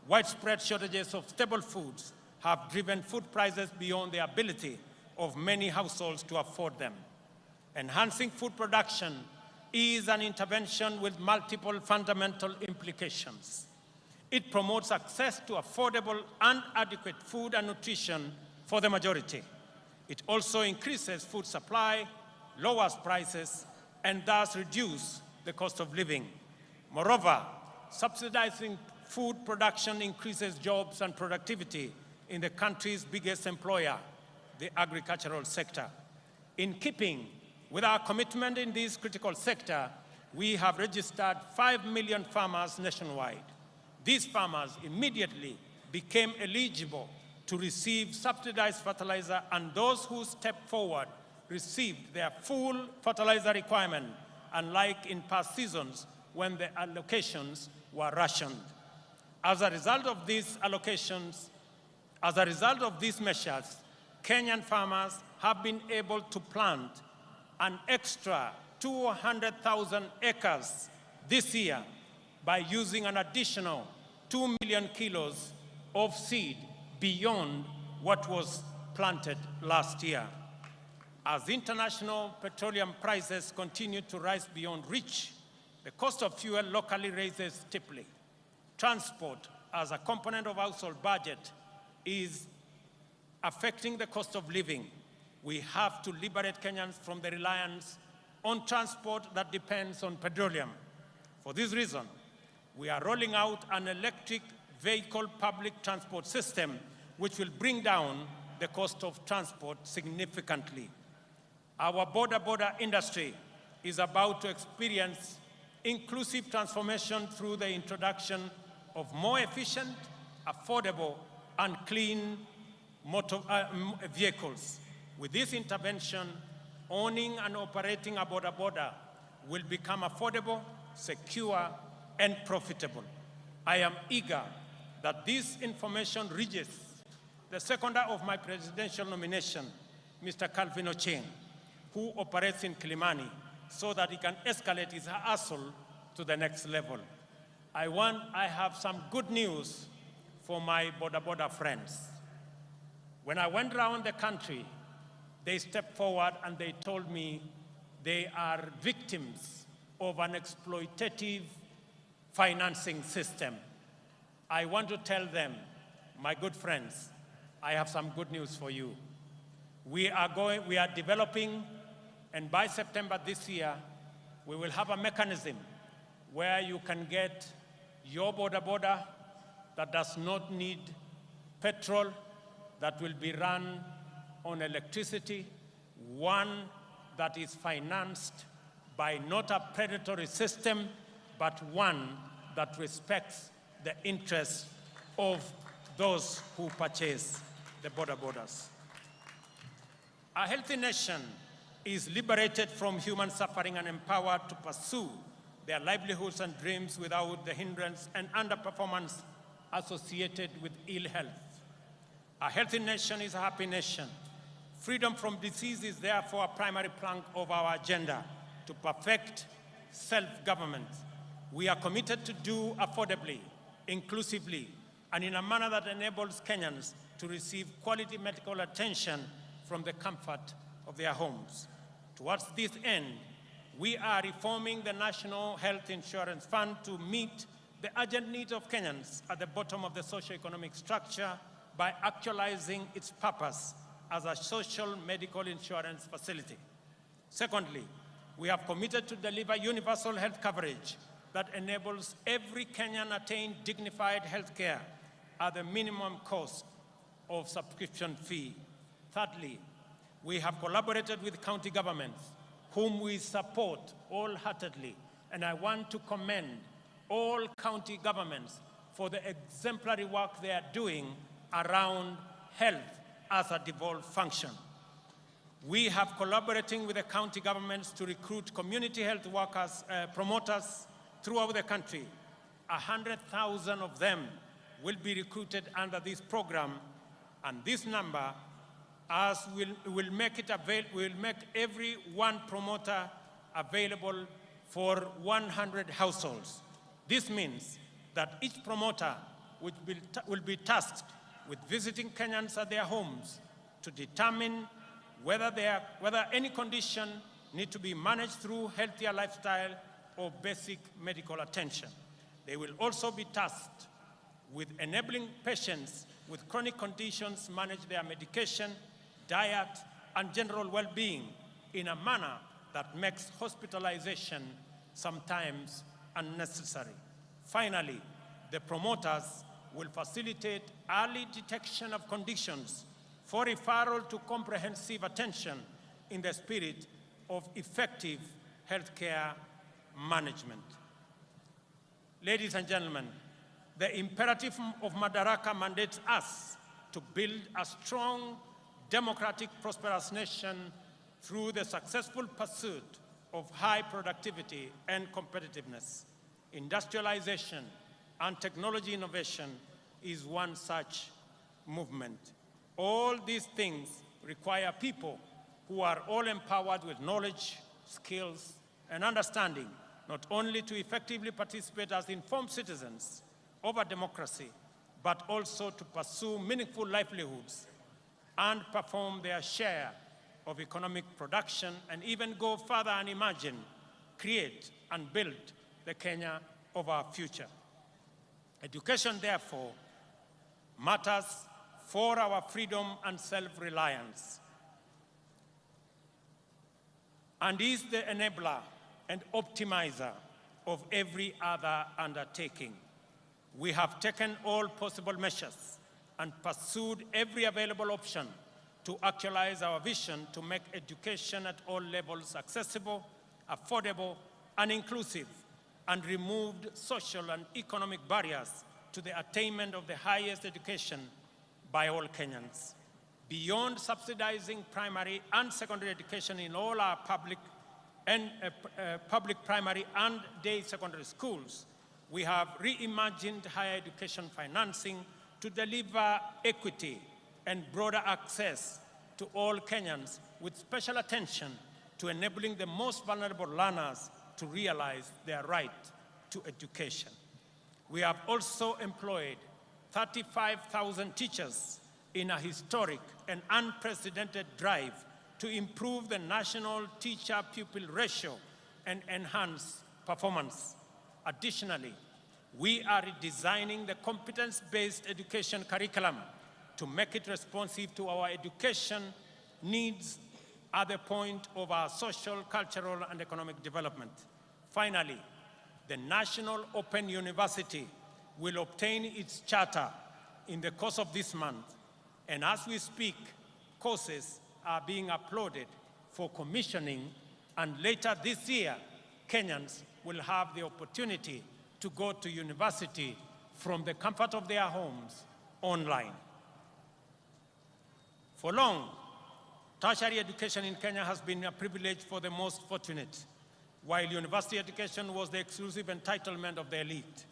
Widespread shortages of staple foods have driven food prices beyond the ability of many households to afford them. Enhancing food production is an intervention with multiple fundamental implications. It promotes access to affordable and adequate food and nutrition for the majority. It also increases food supply, lowers prices, and thus reduces the cost of living. Moreover, subsidizing food production increases jobs and productivity in the country's biggest employer, the agricultural sector. In keeping with our commitment in this critical sector, we have registered 5 million farmers nationwide. These farmers immediately became eligible to receive subsidized fertilizer, and those who stepped forward received their full fertilizer requirement, unlike in past seasons when the allocations were rationed. As a result of these measures, Kenyan farmers have been able to plant an extra 200,000 acres this year by using an additional 2 million kilos of seed beyond what was planted last year. As international petroleum prices continue to rise beyond reach, the cost of fuel locally rises steeply. Transport, as a component of household budget, is affecting the cost of living. We have to liberate Kenyans from the reliance on transport that depends on petroleum. For this reason, we are rolling out an electric vehicle public transport system which will bring down the cost of transport significantly. Our border industry is about to experience inclusive transformation through the introduction of more efficient, affordable, and clean vehicles. With this intervention, owning and operating a border will become affordable, secure, and profitable. I am eager that this information reaches the seconder of my presidential nomination, Mr. Calvin Ochieng, who operates in Kilimani, so that he can escalate his hustle to the next level. I have some good news for my border friends. When I went around the country, they stepped forward and they told me they are victims of an exploitative financing system. I want to tell them, my good friends, I have some good news for you. We are developing, and by September this year, we will have a mechanism where you can get your border that does not need petrol, that will be run on electricity, one that is financed by not a predatory system, but one that respects the interests of those who purchase the borders. A healthy nation is liberated from human suffering and empowered to pursue their livelihoods and dreams without the hindrance and underperformance associated with ill health. A healthy nation is a happy nation. Freedom from disease is therefore a primary plank of our agenda to perfect self-government. We are committed to do affordably, inclusively, and in a manner that enables Kenyans to receive quality medical attention from the comfort of their homes. Towards this end, we are reforming the National Health Insurance Fund to meet the urgent needs of Kenyans at the bottom of the socio-economic structure by actualizing its purpose as a social medical insurance facility. Secondly, we have committed to deliver universal health coverage that enables every Kenyan attain dignified health care at the minimum cost of subscription fee. Thirdly, we have collaborated with county governments, whom we support wholeheartedly, and I want to commend all county governments for the exemplary work they are doing around health as a devolved function. We have collaborating with the county governments to recruit community health workers, promoters throughout the country. 100,000 of them will be recruited under this program, and this number will make every one promoter available for 100 households. This means that each promoter will be tasked with visiting Kenyans at their homes to determine whether any condition need to be managed through healthier lifestyle or basic medical attention. They will also be tasked with enabling patients with chronic conditions manage their medication, diet, and general well-being in a manner that makes hospitalization sometimes unnecessary. Finally, the promoters will facilitate early detection of conditions for referral to comprehensive attention in the spirit of effective healthcare management. Ladies and gentlemen, the imperative of Madaraka mandates us to build a strong, democratic, prosperous nation through the successful pursuit of high productivity and competitiveness. Industrialization and technology innovation is one such movement. All these things require people who are all empowered with knowledge, skills, and understanding, not only to effectively participate as informed citizens of a democracy, but also to pursue meaningful livelihoods and perform their share of economic production, and even go further and imagine, create, and build the Kenya of our future. Education, therefore, matters for our freedom and self-reliance, and is the enabler and optimizer of every other undertaking. We have taken all possible measures and pursued every available option to actualize our vision to make education at all levels accessible, affordable, and inclusive, and removed social and economic barriers to the attainment of the highest education by all Kenyans. Beyond subsidizing primary and secondary education in all our public primary and day secondary schools, we have reimagined higher education financing to deliver equity and broader access to all Kenyans, with special attention to enabling the most vulnerable learners to realize their right to education. We have also employed 35,000 teachers in a historic and unprecedented drive to improve the national teacher-pupil ratio and enhance performance. Additionally, we are redesigning the competence-based education curriculum to make it responsive to our education needs at the point of our social, cultural, and economic development. Finally, the National Open University will obtain its charter in the course of this month, and as we speak, courses are being uploaded for commissioning, and later this year, Kenyans will have the opportunity to go to university from the comfort of their homes online. For long, tertiary education in Kenya has been a privilege for the most fortunate, while university education was the exclusive entitlement of the elite.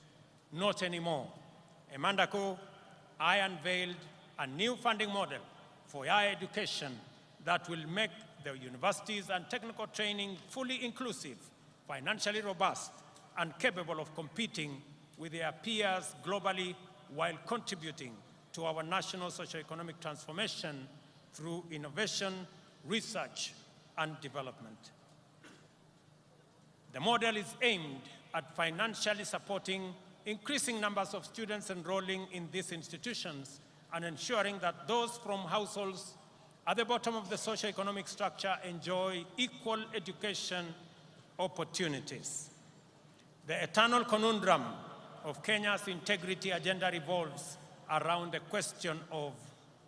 Not anymore. A month ago, I unveiled a new funding model for higher education that will make the universities and technical training fully inclusive, financially robust, and capable of competing with their peers globally while contributing to our national socio-economic transformation through innovation, research, and development. The model is aimed at financially supporting increasing numbers of students enrolling in these institutions and ensuring that those from households at the bottom of the socio-economic structure enjoy equal education opportunities. The eternal conundrum of Kenya's integrity agenda revolves around the question of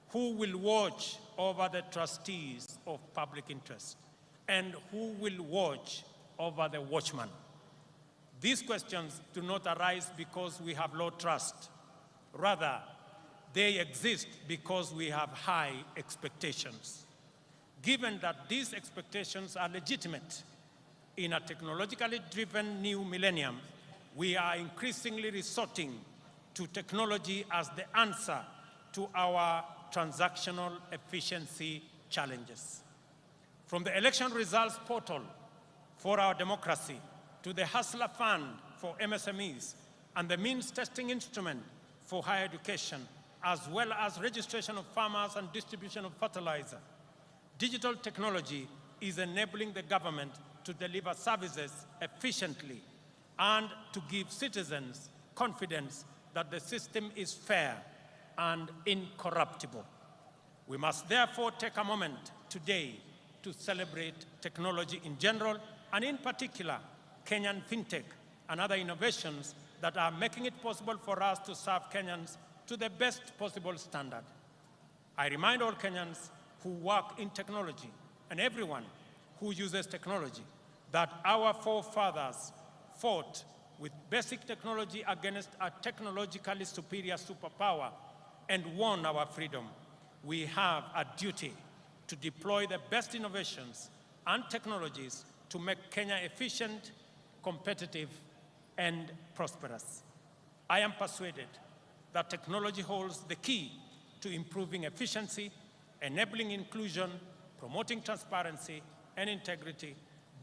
who will watch over the trustees of public interest and who will watch over the watchman. These questions do not arise because we have low trust. Rather, they exist because we have high expectations. Given that these expectations are legitimate, in a technologically driven new millennium, we are increasingly resorting to technology as the answer to our transactional efficiency challenges. From the election results portal for our democracy to the Hustler Fund for MSMEs and the means testing instrument for higher education, as well as registration of farmers and distribution of fertilizer, digital technology is enabling the government to deliver services efficiently and to give citizens confidence that the system is fair and incorruptible. We must therefore take a moment today to celebrate technology in general, and in particular, Kenyan fintech and other innovations that are making it possible for us to serve Kenyans to the best possible standard. I remind all Kenyans who work in technology and everyone who uses technology that our forefathers fought with basic technology against a technologically superior superpower and won our freedom. We have a duty to deploy the best innovations and technologies to make Kenya efficient, competitive, and prosperous. I am persuaded that technology holds the key to improving efficiency, enabling inclusion, promoting transparency and integrity,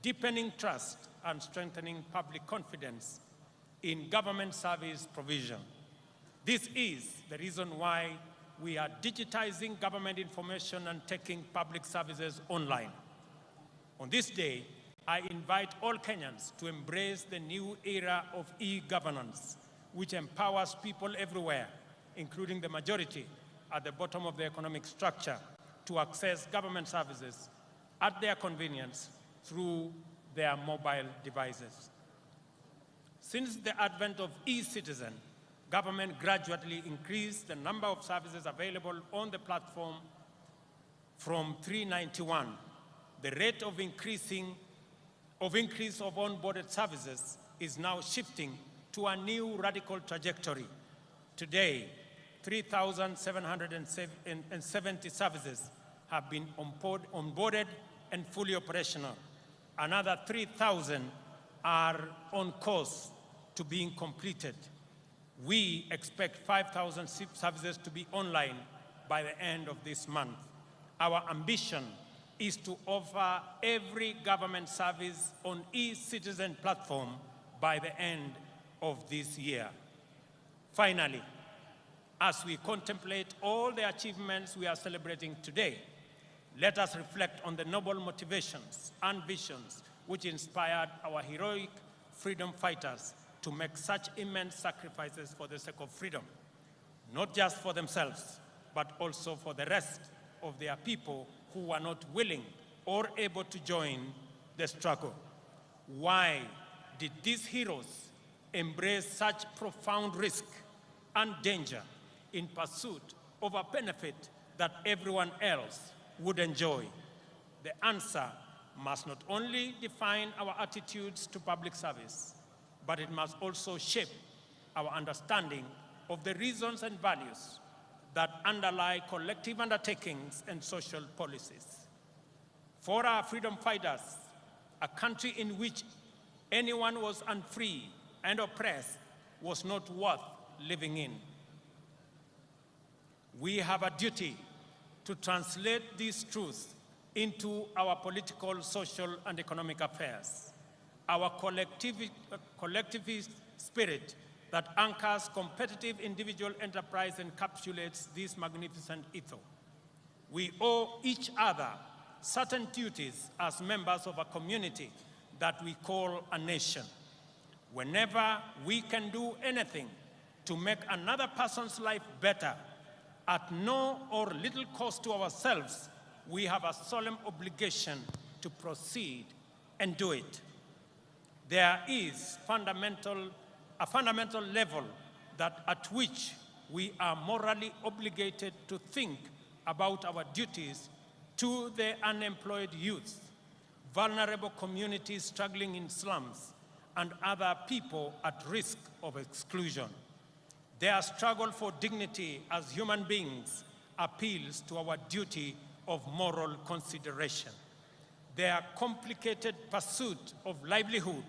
deepening trust, and strengthening public confidence in government service provision. This is the reason why we are digitizing government information and taking public services online. On this day, I invite all Kenyans to embrace the new era of e-governance, which empowers people everywhere, including the majority at the bottom of the economic structure, to access government services at their convenience through their mobile devices. Since the advent of e-citizen, government gradually increased the number of services available on the platform from 391. The rate of increase of onboarded services is now shifting to a new radical trajectory. Today, 3,770 services have been onboarded and fully operational. Another 3,000 are on course to being completed. We expect 5,000 services to be online by the end of this month. Our ambition is to offer every government service on e-citizen platform by the end of this year. Finally, as we contemplate all the achievements we are celebrating today, let us reflect on the noble motivations and visions which inspired our heroic freedom fighters to make such immense sacrifices for the sake of freedom, not just for themselves, but also for the rest of their people who were not willing or able to join the struggle. Why did these heroes embrace such profound risk and danger in pursuit of a benefit that everyone else would enjoy? The answer must not only define our attitudes to public service, but it must also shape our understanding of the reasons and values that underlie collective undertakings and social policies. For our freedom fighters, a country in which anyone was unfree and oppressed was not worth living in. We have a duty to translate these truths into our political, social, and economic affairs. Our collectivist spirit that anchors competitive individual enterprise encapsulates this magnificent ethos. We owe each other certain duties as members of a community that we call a nation. Whenever we can do anything to make another person's life better at no or little cost to ourselves, we have a solemn obligation to proceed and do it. There is a fundamental level at which we are morally obligated to think about our duties to the unemployed youth, vulnerable communities struggling in slums, and other people at risk of exclusion. Their struggle for dignity as human beings appeals to our duty of moral consideration. Their complicated pursuit of livelihood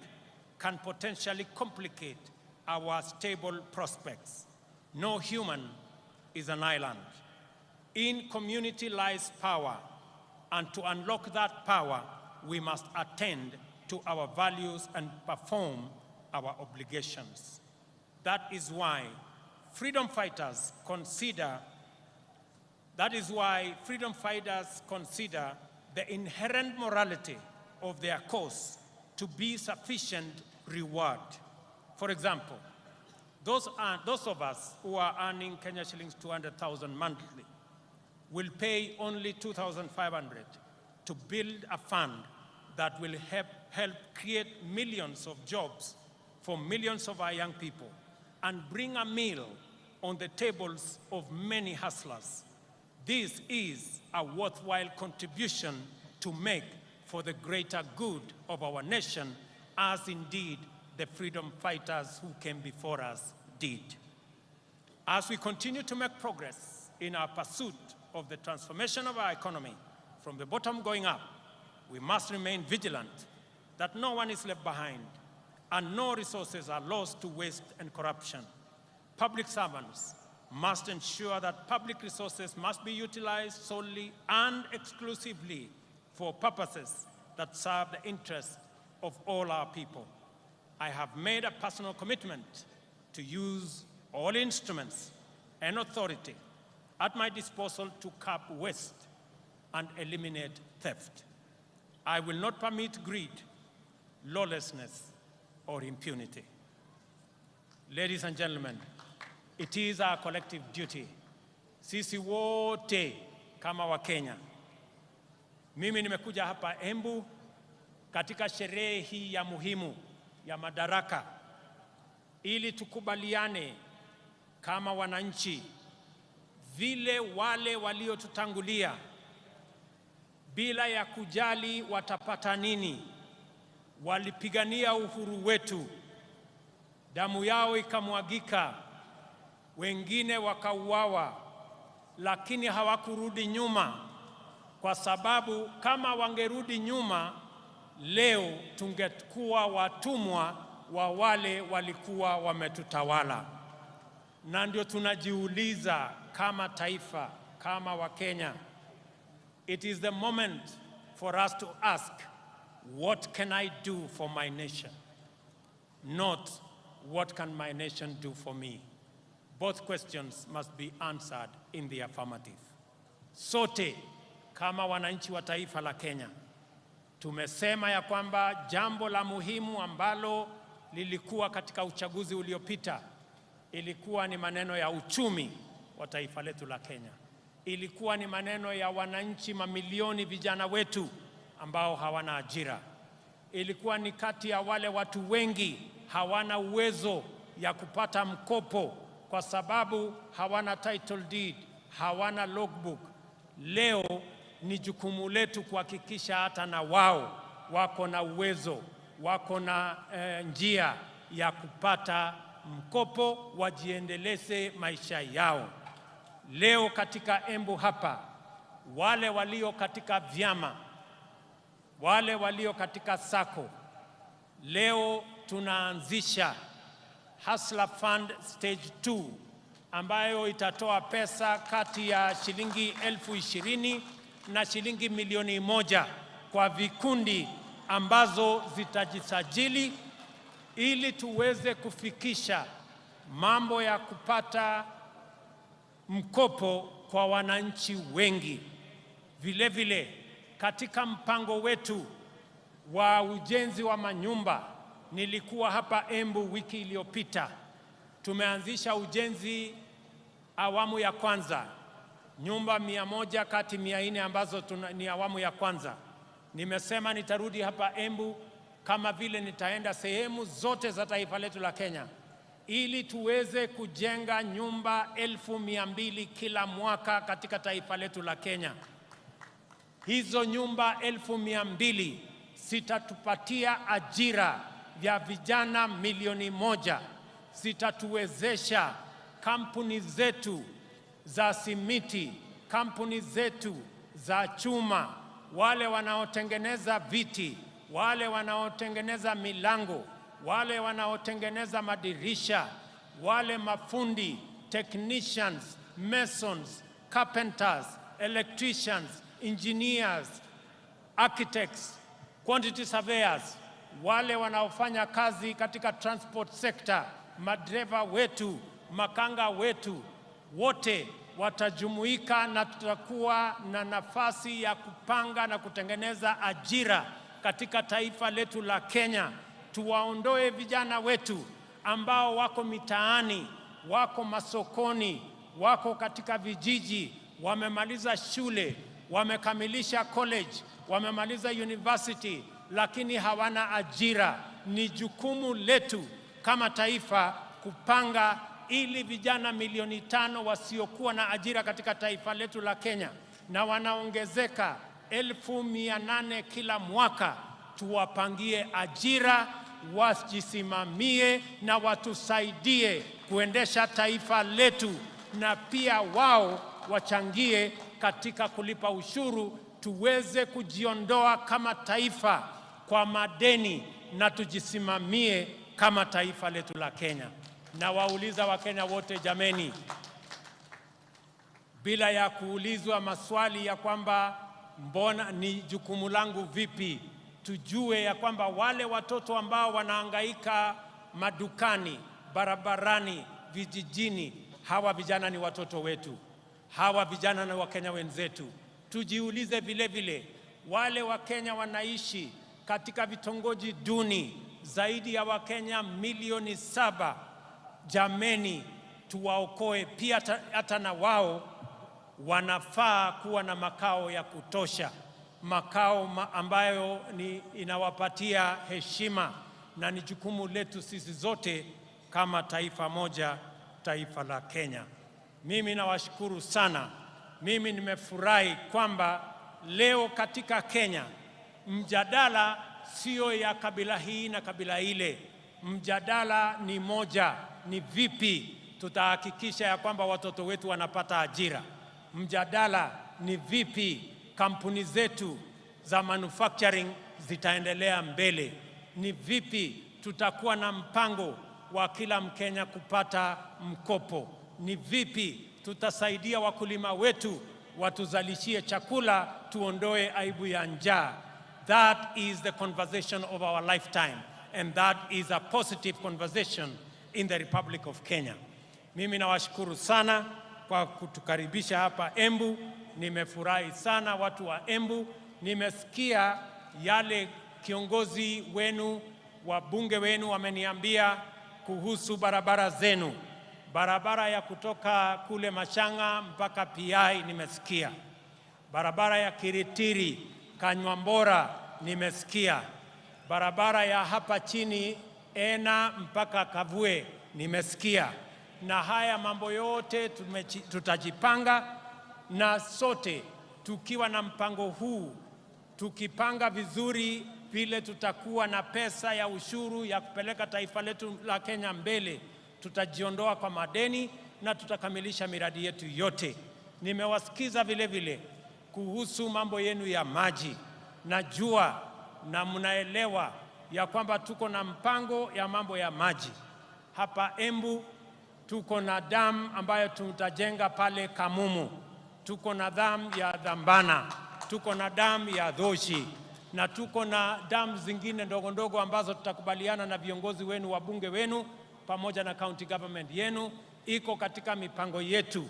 can potentially complicate our stable prospects. No human is an island. In community lies power, and to unlock that power, we must attend to our values and perform our obligations. That is why freedom fighters consider the inherent morality of their cause to be sufficient reward. For example, those of us who are earning Kenya shillings 200,000 monthly will pay only 2,500 to build a fund that will help create millions of jobs for millions of our young people and bring a meal on the tables of many hustlers. This is a worthwhile contribution to make for the greater good of our nation, as indeed the freedom fighters who came before us did. As we continue to make progress in our pursuit of the transformation of our economy from the bottom going up, we must remain vigilant that no one is left behind and no resources are lost to waste and corruption. Public servants must ensure that public resources must be utilized solely and exclusively for purposes that serve the interests of all our people. I have made a personal commitment to use all instruments and authority at my disposal to curb waste and eliminate theft. I will not permit greed, lawlessness, or impunity. Ladies and gentlemen, it is our collective duty, sisi wote kama Wakenya. Mimi nimekuja hapa Embu katika sherehe hii ya muhimu ya Madaraka ili tukubaliane kama wananchi vile wale waliotutangulia bila ya kujali watapata nini walipigania uhuru wetu, damu yao ikamwagika, wengine wakauawa, lakini hawakurudi nyuma, kwa sababu kama wangerudi nyuma leo tungekuwa watumwa wa wale walikuwa wametutawala. Na ndio tunajiuliza kama taifa, kama Wakenya, it is the moment for us to ask, what can I do for my nation? Not, what can my nation do for me? Both questions must be answered in the affirmative. Sote kama wananchi wa taifa la Kenya tumesema ya kwamba jambo la muhimu ambalo lilikuwa katika uchaguzi uliopita ilikuwa ni maneno ya uchumi wa taifa letu la Kenya. Ilikuwa ni maneno ya wananchi mamilioni vijana wetu ambao hawana ajira. Ilikuwa ni kati ya wale watu wengi hawana uwezo ya kupata mkopo kwa sababu hawana title deed, hawana logbook. Leo ni jukumu letu kuhakikisha hata na wao wako na uwezo, wako na njia ya kupata mkopo wajiendeleze maisha yao. Leo katika Embu hapa, wale walio katika vyama, wale walio katika sako, leo tunaanzisha Hustler Fund Stage 2 ambayo itatoa pesa kati ya shilingi 20,000 na shilingi 1,000,000 kwa vikundi ambazo zitajisajili ili tuweze kufikisha mambo ya kupata mkopo kwa wananchi wengi. Vile vile katika mpango wetu wa ujenzi wa manyumba, nilikuwa hapa Embu wiki iliyopita, tumeanzisha ujenzi awamu ya kwanza nyumba 100 kati 400 ambazo ni awamu ya kwanza. Nimesema nitarudi hapa Embu kama vile nitaenda sehemu zote za taifa letu la Kenya, ili tuweze kujenga nyumba 200,000 kila mwaka katika taifa letu la Kenya. Hizo nyumba 200,000 zitatupatia ajira ya vijana 1,000,000, zitatuwezesha kampuni zetu za simiti, kampuni zetu za chuma, wale wanaotengeneza viti, wale wanaotengeneza milango, wale wanaotengeneza madirisha, wale mafundi, technicians, masons, carpenters, electricians, engineers, architects, quantity surveyors, wale wanaofanya kazi katika transport sector, madereva wetu, makanga wetu, wote watajumuika na tutakuwa na nafasi ya kupanga na kutengeneza ajira katika taifa letu la Kenya. Tuwaondoe vijana wetu ambao wako mitaani, wako masokoni, wako katika vijiji, wamemaliza shule, wamekamilisha college, wamemaliza university, lakini hawana ajira. Ni jukumu letu kama taifa kupanga ili vijana 500,000 wasiokuwa na ajira katika taifa letu la Kenya, na wanaongezeka 800,000 kila mwaka, tuwapangie ajira, wajisimamie na watusaidie kuendesha taifa letu, na pia wao wachangie katika kulipa ushuru, tuweze kujiondoa kama taifa kwa madeni na tujisimamie kama taifa letu la Kenya. Na wauliza Wakenya wote, jameni, bila ya kuulizwa maswali ya kwamba mbona ni jukumu langu vipi, tujue ya kwamba wale watoto ambao wanahangaika madukani, barabarani, vijijini, hawa vijana ni watoto wetu, hawa vijana ni Wakenya wenzetu. Tujiulize vile vile, wale Wakenya wanaishi katika vitongoji duni, zaidi ya Wakenya 7,000,000. Jameni, tuwaokoe pia, hata na wao wanafaa kuwa na makao ya kutosha, makao ambayo inawapatia heshima, na ni jukumu letu sisi zote kama taifa moja, taifa la Kenya. Mimi nawashukuru sana. Mimi nimefurahi kwamba leo katika Kenya mjadala sio ya kabila hii na kabila ile. Mjadala ni moja, ni vipi tutahakikisha ya kwamba watoto wetu wanapata ajira. Mjadala ni vipi kampuni zetu za manufacturing zitaendelea mbele. Ni vipi tutakuwa na mpango wa kila Mkenya kupata mkopo. Ni vipi tutasaidia wakulima wetu watuzalishie chakula, tuondoe aibu ya njaa. That is the conversation of our lifetime, and that is a positive conversation in the Republic of Kenya. Mimi nawashukuru sana kwa kutukaribisha hapa Embu. Nimefurahi sana watu wa Embu. Nimesikia yale kiongozi wenu, wabunge wenu wameniambia kuhusu barabara zenu. Barabara ya kutoka kule Mashanga mpaka PI nimesikia. Barabara ya Kiritiri, Kanywambora nimesikia. Barabara ya hapa chini Ena mpaka Kavue nimesikia. Na haya mambo yote tutajipanga, na sote tukiwa na mpango huu, tukipanga vizuri vile tutakuwa na pesa ya ushuru ya kupeleka taifa letu la Kenya mbele, tutajiondoa kwa madeni na tutakamilisha miradi yetu yote. Nimewasikiza vile vile kuhusu mambo yenu ya maji. Najua na mnaelewa ya kwamba tuko na mpango ya mambo ya maji. Hapa Embu tuko na damu ambayo tutajenga pale Kamumu. Tuko na damu ya Dhambana, tuko na damu ya Dhoshi, na tuko na damu zingine ndogo ndogo ambazo tutakubaliana na viongozi wenu, wabunge wenu pamoja na county government yenu. Iko katika mipango yetu.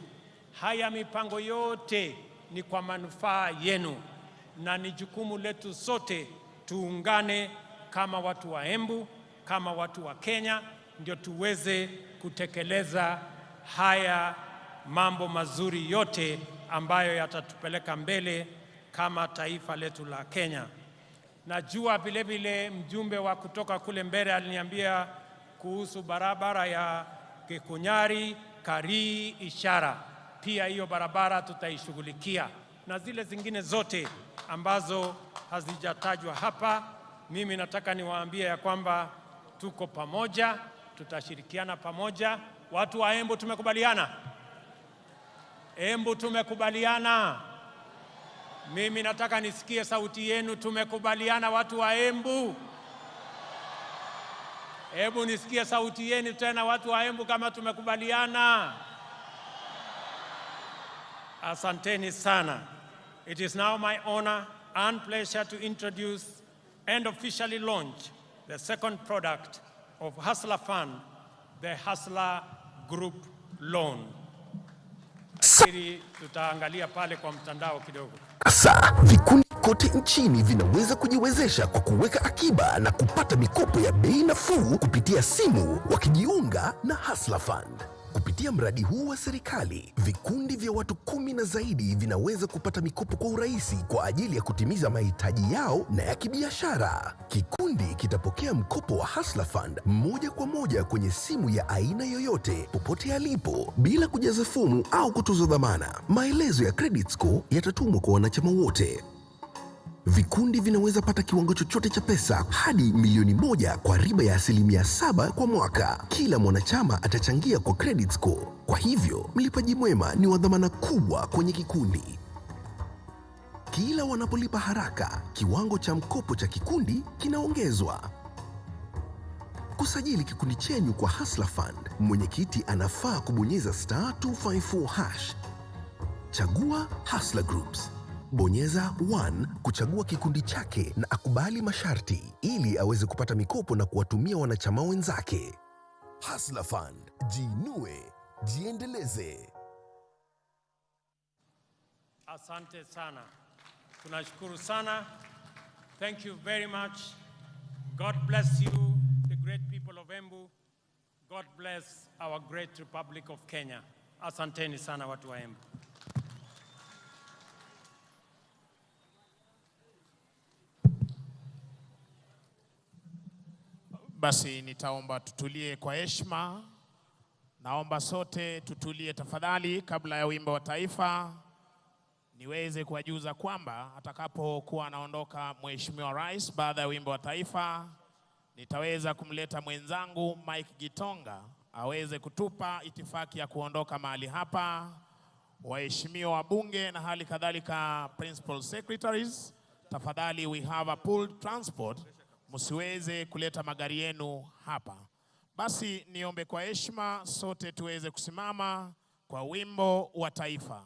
Haya mipango yote ni kwa manufaa yenu, na ni jukumu letu sote tuungane kama watu wa Embu, kama watu wa Kenya, ndio tuweze kutekeleza haya mambo mazuri yote ambayo yatatupeleka mbele kama taifa letu la Kenya. Najua vile vile mjumbe wa kutoka kule mbele aliniambia kuhusu barabara ya Kikunyari, Karii, Ishara. Pia hiyo barabara tutaishughulikia, na zile zingine zote ambazo hazijatajwa hapa. Mimi nataka niwaambie ya kwamba tuko pamoja, tutashirikiana pamoja. Watu wa Embu tumekubaliana? Embu tumekubaliana? Mimi nataka nisikie sauti yenu. Tumekubaliana watu wa Embu? Hebu nisikie sauti yenu tena watu wa Embu kama tumekubaliana. Asanteni sana. It is now my honor and pleasure to introduce and officially launch the second product of Hustler Fund, the Hustler Group Loan. Akiri tutaangalia pale kwa mtandao kidogo. Sasa vikundi kote nchini vinaweza kujiwezesha kwa kuweka akiba na kupata mikopo ya bei nafuu kupitia simu wakijiunga na Hustler Fund. Kupitia mradi huu wa serikali, vikundi vya watu 10 na zaidi vinaweza kupata mikopo kwa urahisi kwa ajili ya kutimiza mahitaji yao na ya kibiashara. Kikundi kitapokea mkopo wa Hustler Fund moja kwa moja kwenye simu ya aina yoyote, popote alipo, bila kujaza fomu au kutozwa dhamana. Maelezo ya credit score yatatumwa kwa wanachama wote. Vikundi vinaweza pata kiwango chochote cha pesa hadi milioni 1 kwa riba ya 7% kwa mwaka. Kila mwanachama atachangia kwa credit score. Kwa hivyo, mlipaji mwema ni wa dhamana kubwa kwenye kikundi. Kila wanapolipa haraka, kiwango cha mkopo cha kikundi kinaongezwa. Kusajili kikundi chenyu kwa Hustler Fund, mwenyekiti anafaa kubonyeza *254#. Chagua Hustler Groups. Bonyeza 1 kuchagua kikundi chake na akubali masharti ili aweze kupata mikopo na kuwatumia wanachama wenzake. Hustler Fund, jiinue, jiendeleze. Asante sana. Tunashukuru sana. Thank you very much. God bless you, the great people of Embu. God bless our great Republic of Kenya. Asanteni sana watu wa Embu. Basi nitaomba tutulie kwa heshima. Naomba sote tutulie tafadhali kabla ya wimbo wa taifa. Niweze kuwajuza kwamba atakapokuwa anaondoka Mheshimiwa Rais baada ya wimbo wa taifa, nitaweza kumleta mwenzangu Mike Gitonga aweze kutupa itifaki ya kuondoka mahali hapa. Waheshimiwa wabunge na hali kadhalika principal secretaries, tafadhali we have a pooled transport. Msiweze kuleta magari yenu hapa. Basi niombe kwa heshima sote tuweze kusimama kwa wimbo wa taifa.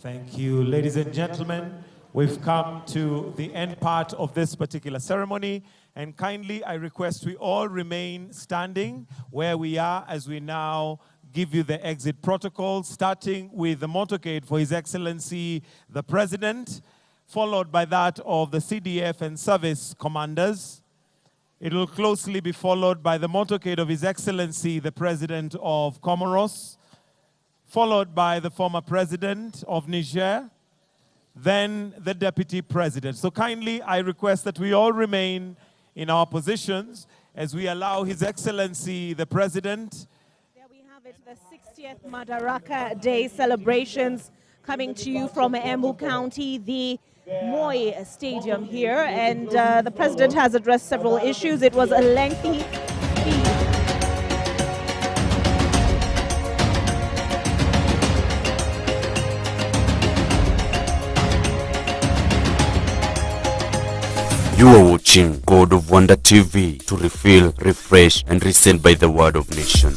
Thank you, ladies and gentlemen. We've come to the end part of this particular ceremony, and kindly I request we all remain standing where we are as we now give you the exit protocol, starting with the motorcade for His Excellency the President, followed by that of the CDF and service commanders. It will closely be followed by the motorcade of His Excellency the President of Comoros, followed by the former President of Niger, then the Deputy President. So kindly, I request that we all remain in our positions as we allow His Excellency the President. There we have it, the 60th Madaraka Day celebrations coming to you from Embu County, the Moi Stadium here, and the President has addressed several issues. It was a lengthy speech. You are watching God of Wonder TV, to refill, refresh, and resent by the word of nation.